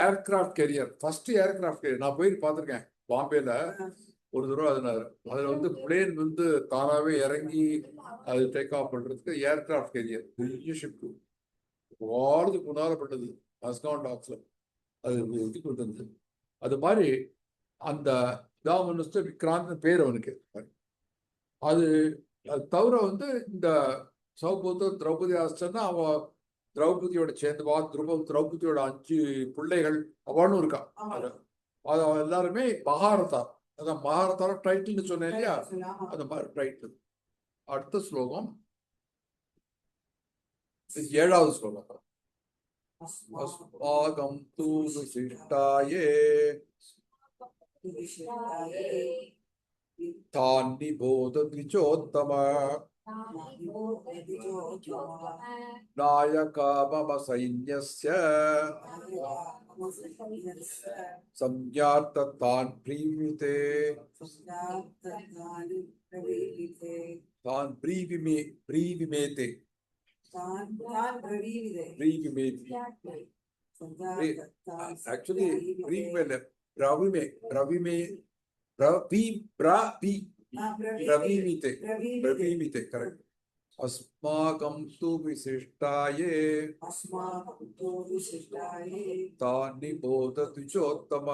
aircraft carrier, first aircraft carrier. நான் போய் பார்த்துருக்கேன் பாம்பேல ஒரு தடவை. அதுல வந்து பிளேன் வந்து தானாவே இறங்கி அது டேக் ஆஃப் பண்றதுக்கு ஏர்கிராஃப்ட் கேரியர், பெரிய ஷிப். வாரத்துக்கு முன்னால பண்ணது மஸ்கான் டாக்ஸ்ல, அது இதுக்கு வந்தது. அது மாதிரி அந்த விக்ராந்த் பேர் அவனுக்கு. அது அது தவிர வந்து இந்த சௌபூத திரௌபதி ஆஸ்டர்னா அவ திரௌபதியோட சேர்ந்துவா திரௌபதியோட 5 பிள்ளைகள் அவளும் இருக்கா. அது அவ எல்லாருமே மகாரதா. அதான் மகாரதா டைட்டில்னு சொன்னேன் இல்லையா, அந்த மாதிரி டைட்டில். அடுத்த ஸ்லோகம் 7வது ஸ்லோகம். அஸ்மாகம் தூ விசிஷ்டாயே தான் நிபோத த்விஜோத்தம நாயகா மம சைன்யஸ்ய சம்யார்த்தான் பிரீவிதே. தான் பிரீவிமேதே. Actually பிரீவிமே பிரவிமே பிரவீமிதே பிரவீமிதே correct. அஸ்மாகம் தூ விசிஷ்டாயே தான் நிபோத த்விஜோத்தம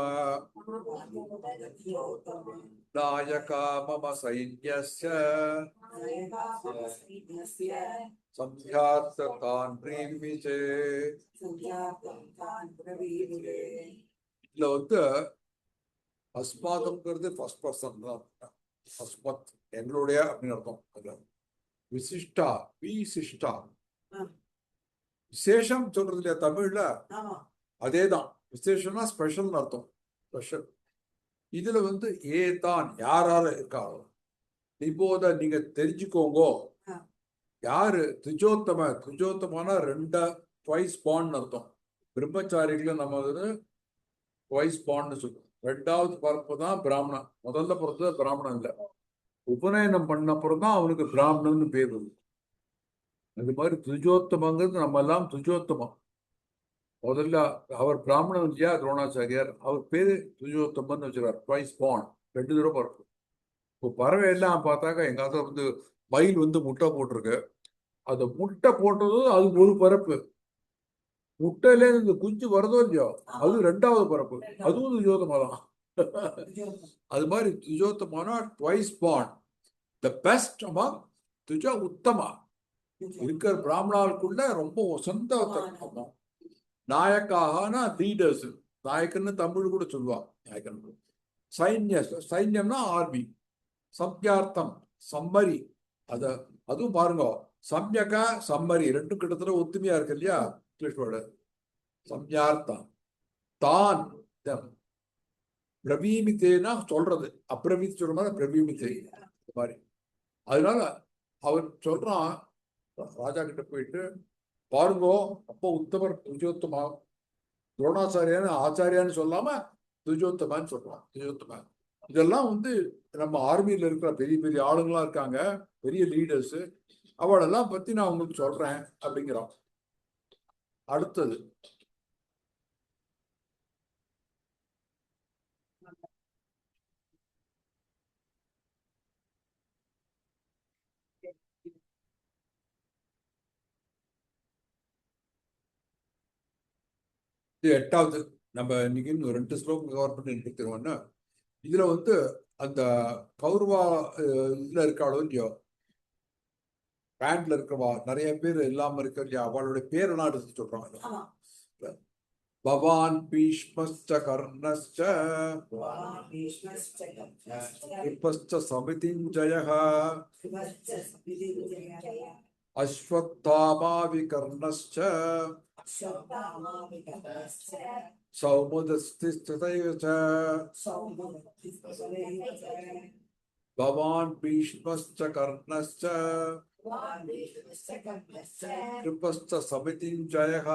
நாயகா மம சைன்யஸ்ய சம்யார்த்தான் பிரீவிதே. இதுல வந்து அஸ்மாகம்ங்கிறது ஃபர்ஸ்ட் பர்சன் தான். அஸ்மத் எங்களுடைய அப்படின்னு அர்த்தம். அதுல விசிஷ்டா விசிஷ்டா விசேஷம் சொல்றது இல்லையா தமிழ்ல, அதேதான். விசேஷம்னா ஸ்பெஷல்னு அர்த்தம். ஸ்பெஷல். இதுல வந்து தான் யாரால இருக்காரோ நிபோத நீங்க தெரிஞ்சுக்கோங்க. யாரு திஜோத்தம, திஜோத்தமான 2 ட்வைஸ் பாண்ட் அர்த்தம். பிரம்மச்சாரிகளை நம்ம வந்து ட்வைஸ் பாண்ட்னு சொல்லுவோம். 2வது பிறப்பு தான் பிராமணன். முதல்ல பிறந்தது பிராமணன் இல்லை, உபநயனம் பண்ண அப்புறம் தான் அவனுக்கு பிராமணன்னு பேர் வருது. அது மாதிரி துஜோத்தமங்கிறது நம்ம எல்லாம் துஜோத்தமம். முதல்ல அவர் பிராமணன் இல்லையா துரோணாச்சாரியார், அவர் பேரு துஜோத்தமன் வச்சுருவார். ட்வைஸ் பாண்ட், 2 தடவை பிறப்பு. இப்போ பறவை எல்லாம் பார்த்தாக்கா எங்க அதை வந்து மயில் வந்து முட்டை போட்டிருக்கு. அந்த முட்டை போட்டது அது ஒரு பரப்பு. முட்டையில இந்த குஞ்சு வரதோ இல்லையோ அது 2வது பரப்பு, அதுவும் துஜோத்தமா தான். அது மாதிரி துஜோத்தமான ட்வைஸ் பாண்ட், த பெஸ்ட் அமாங் துஜா உத்தமா. இருக்கிற பிராமணாவுக்குள்ள ரொம்ப சொந்த நாயக்காகனா லீடர்ஸ். நாயக்கன்னு தமிழ் கூட சொல்லுவாங்க. நாயக்கன் சைன்யம்னா ஆர்மி. சம்யார்த்தம் சம்மரி. அதுவும் பாருங்க, சம்யகா சம்மரி 2 கிட்டத்தட்ட ஒத்துமையா இருக்கு இல்லையா இங்கிலீஷ் வேர்டு. சம்யார்த்தம் தான் பிரவீமித்தேனா சொல்றது, அப்பிரவீத் சொல்ற மாதிரி பிரவீமித்தே மாதிரி. அதனால அவர் சொல்றான் ராஜா கிட்ட போயிட்டு, பாருங்கோ அப்போ உத்தமர் துஜோத்தமா, துரோணாச்சாரியான்னு ஆச்சாரியான்னு சொல்லாம துஜோத்தமான்னு சொல்றான். துஜோத்தமா இதெல்லாம் வந்து நம்ம ஆர்மியில இருக்கிற பெரிய பெரிய ஆளுங்களா இருக்காங்க, பெரிய லீடர்ஸ். அவளெல்லாம் பத்தி நான் உங்களுக்கு சொல்றேன் அப்படிங்கிறான். அடுத்தது இது 8வது. நம்ம இன்னைக்கு 2 ஸ்லோகம் கவர் பண்ணி எடுத்துருவோம்னா, இதுல வந்து அந்த கௌரவா இதுல இருக்காளோ இல்லையோ, பேண்ட்ல இருக்கவா நிறைய பேர் இல்லாம இருக்க இல்லையா, அவளுடைய பேரெல்லாம் எடுத்து சொல்றாங்க. பவான் பீஷ்மஸ்ச கர்ணஸ்ச கிருபஸ்ச சமிதிஞ்சயः அஸ்வத்தாமா விகர்ணஸ்ச சௌமுதஸ்திஸ்ததைவ ச. பவான் பீஷ்மஸ்ச கர்ணஸ்ச கிருபஸ்ச சமிதிஞ்சயः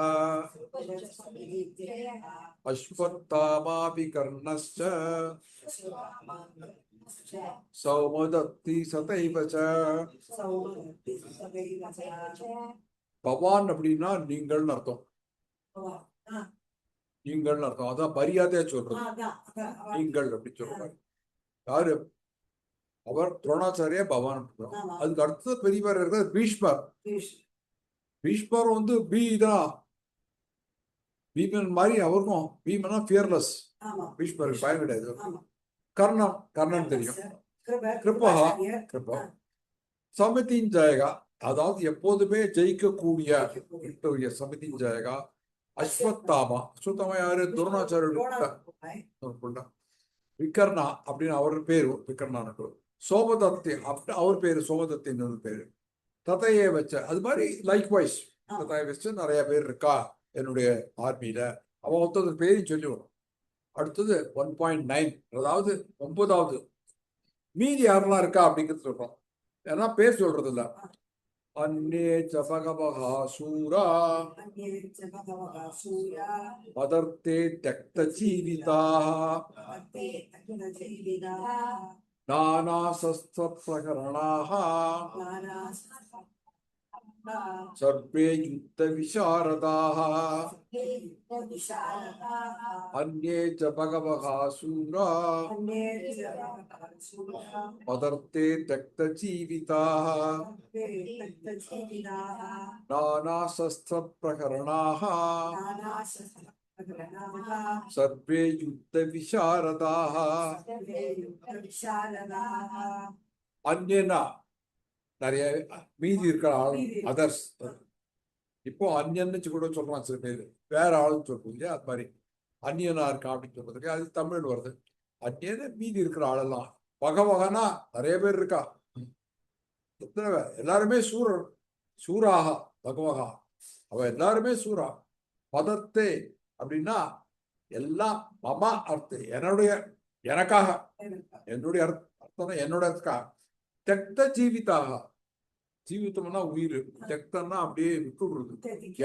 அஸ்வத்தாமா விகர்ணஸ்ச சௌமுதஸ்தி சதைவ ச. பவான் அப்படின்னா நீங்கள்னு அர்த்தம். நீங்கள்னு அர்த்தம். அதான் மரியாதையா சொல்றது. நீங்கள் அப்படி சொல்றாங்க. யாரு? அவர் துரோணாச்சாரியா பவான். அதுக்கு அடுத்தது பெரியவர் இருக்கிறது பீஷ்மர். பீஷ்மர் வந்து தான் பீமன் மாதிரி அவருக்கும். பீமனா ஃபியர்லெஸ். பீஷ்மருக்கு பயம் கிடையாது. கர்ணன் தெரியும். கிருபா சமிதின் ஜெயகா, அதாவது எப்போதுமே ஜெயிக்கக்கூடிய விக்டோரியா. சமிதின் ஜெயகா. அஸ்வத்தாமா. அஸ்வத்தாமா யாரு? துரோணாச்சாரிய விகர்ணா அப்படின்னு அவர் பேரு. விகர்ணான்னு சோமதத்தி அப்படி அவர் பேரு. சோமதத்தின்னு பேரு. தத்தையை வச்ச அது மாதிரி லைக் வைஸ் தத்தையை வச்சு நிறைய பேர் இருக்கா என்னுடைய ஆர்மியில. அவன் ஒருத்தர் பேரையும் சொல்லி வரும். அடுத்தது 1.9, அதாவது 9வது. மீதி யாரெல்லாம் இருக்கா அப்படிங்கிறது சொல்றோம். ஏன்னா பேர் சொல்றது இல்ல. அன்னே சபகபகா சூரா மதர்த்தே தக்த ஜீவிதா நானா சஸ்திர பிரகரணாக சர்வே யுத்த விசாரதாக அன்யே ச பகவஹா சூரா மதர்த்தே தக்த ஜீவிதாः நானா சஸ்திர பிரகரணாக சர்வே யுத்த விசாரதாக. அன்யனா நிறைய மீதி இருக்கிற ஆள், அதர்ஸ். இப்போ அந்யன்னு கூட சொல்றான் சில பேர், வேற ஆளுன்னு சொல்றோம் இல்லையா? அது மாதிரி அந்நியனா இருக்கா அப்படின்னு சொல்றதுக்கு அது தமிழ் வருது. அந்நியன்னு மீதி இருக்கிற ஆளெல்லாம். பகவகனா நிறைய பேர் இருக்கா. எல்லாருமே சூரர். சூராகா பகவகா, அவ எல்லாருமே சூரா. பதத்தே அப்படின்னா எல்லாம் மமா அர்த்தம், என்னுடைய, எனக்காக, என்னுடைய அர்த்தம், என்னோட அர்த்தம். தெக்த ஜீவிதாக, ஜீவித்தம்னா உயிர், தெக்தன்னா அப்படியே விட்டுடுறது.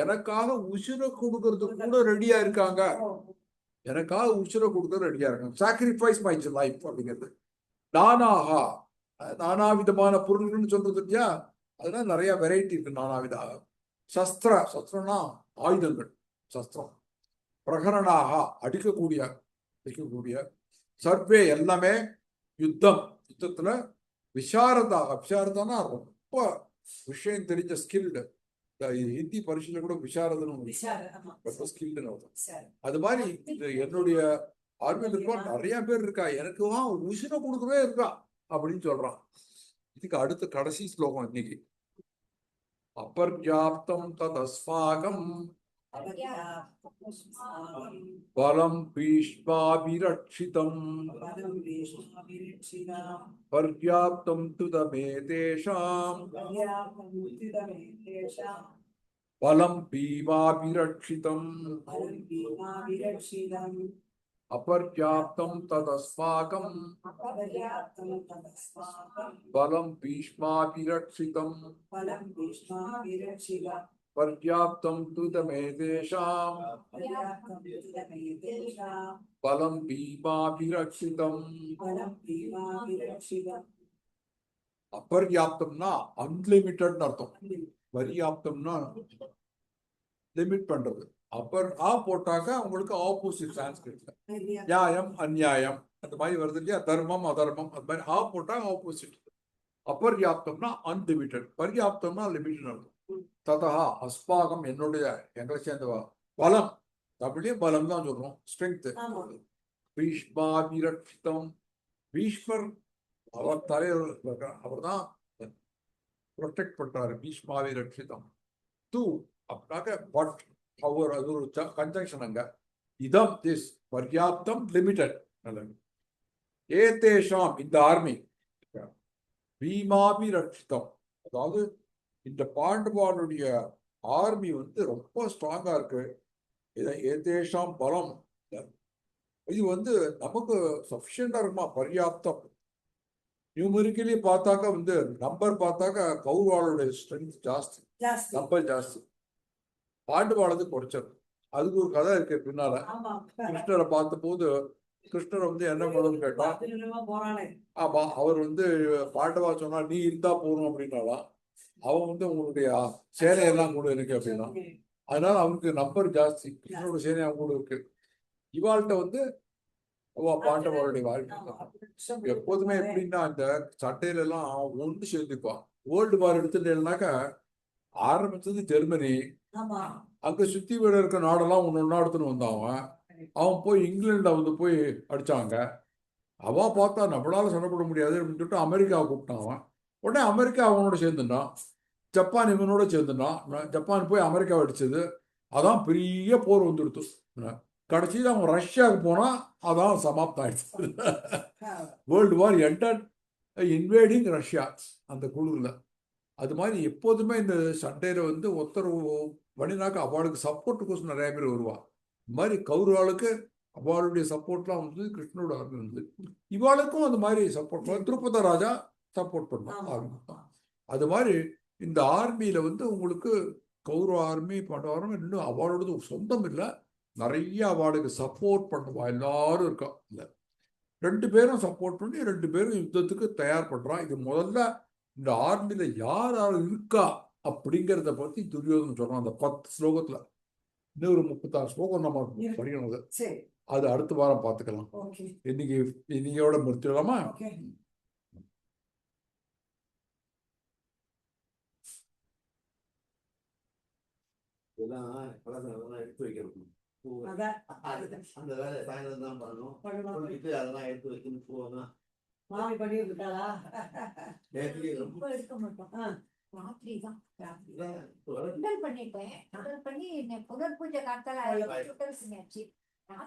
எனக்காக உசுரை கொடுக்கறது கூட ரெடியா இருக்காங்க. எனக்காக உசுரை கொடுக்க ரெடியா இருக்காங்க. சாக்ரிஃபைஸ் மை லைஃப் அப்படிங்கிறது. நானாகா, நானா விதமான பொருள்கள்னு சொல்றது இல்லையா? அதெல்லாம் நிறைய வெரைட்டி இருக்கு. நானாவிதாக. சஸ்திர, சஸ்திரம்னா ஆயுதங்கள், சஸ்திரம். பிரகரணாக அடிக்கக்கூடிய, சர்வே எல்லாமே யுத்தம், யுத்தத்துல விசாரதாக. விசாரதானா ரொம்ப விஷயம் தெரிஞ்ச ஸ்கில்டு. ஹிந்தி பரிசுல கூட விசாரதன்னு ரொம்ப ஸ்கில்டு. அது மாதிரி என்னுடைய ஆர்மியில நிறைய பேர் இருக்கா, எனக்கு உசிர கொடுக்கவே இருக்கா அப்படின்னு சொல்றான். இதுக்கு அடுத்த கடைசி ஸ்லோகம் இன்னைக்கு. அபர்யாப்தம் ததஸ்மாகம் பலம் பீஷ்மாபிரக்ஷிதம் பர்யாப்தம் துதமே தேஷாம் பலம் பீமாபிரக்ஷிதம் அபர்யாப்தம் ததஸ்மாகம் பலம் பீஷ்மாபிரக்ஷிதம் பர்யாப்தம் துதமே தேஷாம் பலம் பீமாபிரக்ஷிதம். அபர்யாப்தம்னா அன்லிமிட்டட்னு அர்த்தம். பர்யாப்தம்னா லிமிட் பண்றது. அப்பர் ஆ போட்டாக்க உங்களுக்கு ஆப்போசிட் சான்ஸ்கிரிட்ல நியாயம் அந்நியாயம் அந்த மாதிரி வருது இல்லையா? தர்மம் அதர்மம், அது மாதிரி ஆ போட்டா ஆப்போசிட். அபர்யாப்தம்னா அன்லிமிட்டட், பர்யாப்தம்னா லிமிட்டட் அர்த்தம். ததா அஸ்பாகம் என்னுடைய, எங்களை சேர்ந்தவா. பலம், அப்படியே பலம் தான் சொல்றோம், ஸ்ட்ரென்த். பீஷ்மாபிரக்ஷிதம், பீஷ்மர் அவர் தலைவர், அவர் தான் ப்ரொடெக்ட் பண்றாரு. பீஷ்மாபிரக்ஷிதம். தூ அப்படின்னாக்க பட், அவர், அது ஒரு கன்ஜங்ஷன் அங்க. இதம் திஸ் பர்யாப்தம் லிமிட்டட். ஏதேஷாம் இந்த ஆர்மி. பீமாபிரக்ஷிதம் அதாவது இந்த பாண்டவாளுடைய ஆர்மி வந்து ரொம்ப ஸ்ட்ராங்கா இருக்கு. ஏதேஷாம் பலம், இது வந்து நமக்கு சஃபிஷியண்டா இருக்குமா? பர்யாப்தம். நியூமெரிக்கலி பார்த்தாக்க வந்து நம்பர் பார்த்தாக்க கௌரவாளுடைய ஸ்ட்ரென்த் ஜாஸ்தி, நம்பர் ஜாஸ்தி. பாண்டவாளது குறைச்சது. அதுக்கு ஒரு கதை இருக்கு பின்னால. கிருஷ்ணரை பார்த்த போது கிருஷ்ணர் வந்து என்ன பண்ணணும்னு கேட்டா, ஆமா அவர் வந்து பாண்டவா சொன்னா நீ இருந்தா போகணும் அப்படின்னாலாம். அவன் வந்து உங்களுடைய சேனையெல்லாம் கூட இருக்கு அப்படின்னா, அதனால அவனுக்கு நம்பர் ஜாஸ்தி. கிருஷ்ணனோட சேனை அவங்க கூட இருக்கு. இவாள்கிட்ட வந்து பாண்டவருடைய வாழ்க்கை எப்போதுமே எப்படின்னா, இந்த சட்டையில எல்லாம் ஒன்று சேர்ந்துப்பான். வேர்ல்டு வார் எடுத்துட்டேன்னாக்கா, ஆரம்பிச்சது ஜெர்மனி, அங்க சுத்தி வீடு இருக்க நாடெல்லாம் ஒன்னொன்னா எடுத்துன்னு வந்தான். அவன் போய் இங்கிலாந்துல வந்து போய் அடிச்சாங்க. அவன் பார்த்தா நம்மளால சண்டை போட முடியாது அப்படின்னு சொல்லிட்டு அமெரிக்காவை கூப்பிட்டான். உடனே அமெரிக்கா அவனோட சேர்ந்துட்டான், ஜப்பான் இவனோட சேர்ந்துட்டான். ஜப்பான் போய் அமெரிக்காவை அடிச்சது, அதான் பெரிய போர் வந்துடுத்து. கடைசியில் அவன் ரஷ்யாவுக்கு போனா அதான் சமாப்தம் ஆயிடுச்சு. World war enter invading Russia அந்த குழுவில். அது மாதிரி எப்போதுமே இந்த சண்டையில் வந்து ஒருத்தர் பண்ணினாக்க அவளுக்கு சப்போர்ட்டுக்கோசம் நிறைய பேர் வருவா. இந்த மாதிரி கௌரவாளுக்கு அவளுடைய சப்போர்ட்லாம் வந்து கிருஷ்ணனோட ஆர்மி வந்து இவாளுக்கும் அந்த மாதிரி சப்போர்ட் திருப்பத ராஜா சப்போர்ட் பண்ணான். அது மாதிரி இந்த ஆர்மியில் வந்து உங்களுக்கு கௌரவ ஆர்மி பாண்டவ ஆர்மி இன்னும் அவளோடது சொந்தம் இல்லை, நிறைய அவளுக்கு சப்போர்ட் பண்ணுவா எல்லாரும் இருக்கா. இல்லை, 2 பேரும் சப்போர்ட் பண்ணி 2 பேரும் யுத்தத்துக்கு தயார் பண்றான். இது முதல்ல இந்த ஆர்மியில யார் யார் இருக்கா அப்படிங்கிறத பத்தி துரியோதனன் சொல்றான் அந்த 10 ஸ்லோகத்துல. இன்னும் ஒரு 36 ஸ்லோகம் நம்ம படிக்கணும். அது சரி, அது அடுத்த வாரம் பார்த்துக்கலாம். ஓகே, இன்னையோட முடிச்சிடலாமா? ஓகே. எடுத்து வைக்கணும். அதான் அந்த வேலை சாயந்தரம் தான் பண்ணணும். சொல்லிட்டு அதெல்லாம் எடுத்து வைக்கணும். பூவெல்லாம் மாமி பண்ணி விட்டாளா? நேற்றுக்கு ரொம்ப எடுக்க மாட்டோம். ராத்திரி தான் ரொம்ப சுண்டல் பண்ணிட்டேன். சுண்டல் பண்ணி புனர் பூஜை காத்தால சுண்டல் செஞ்சாச்சு.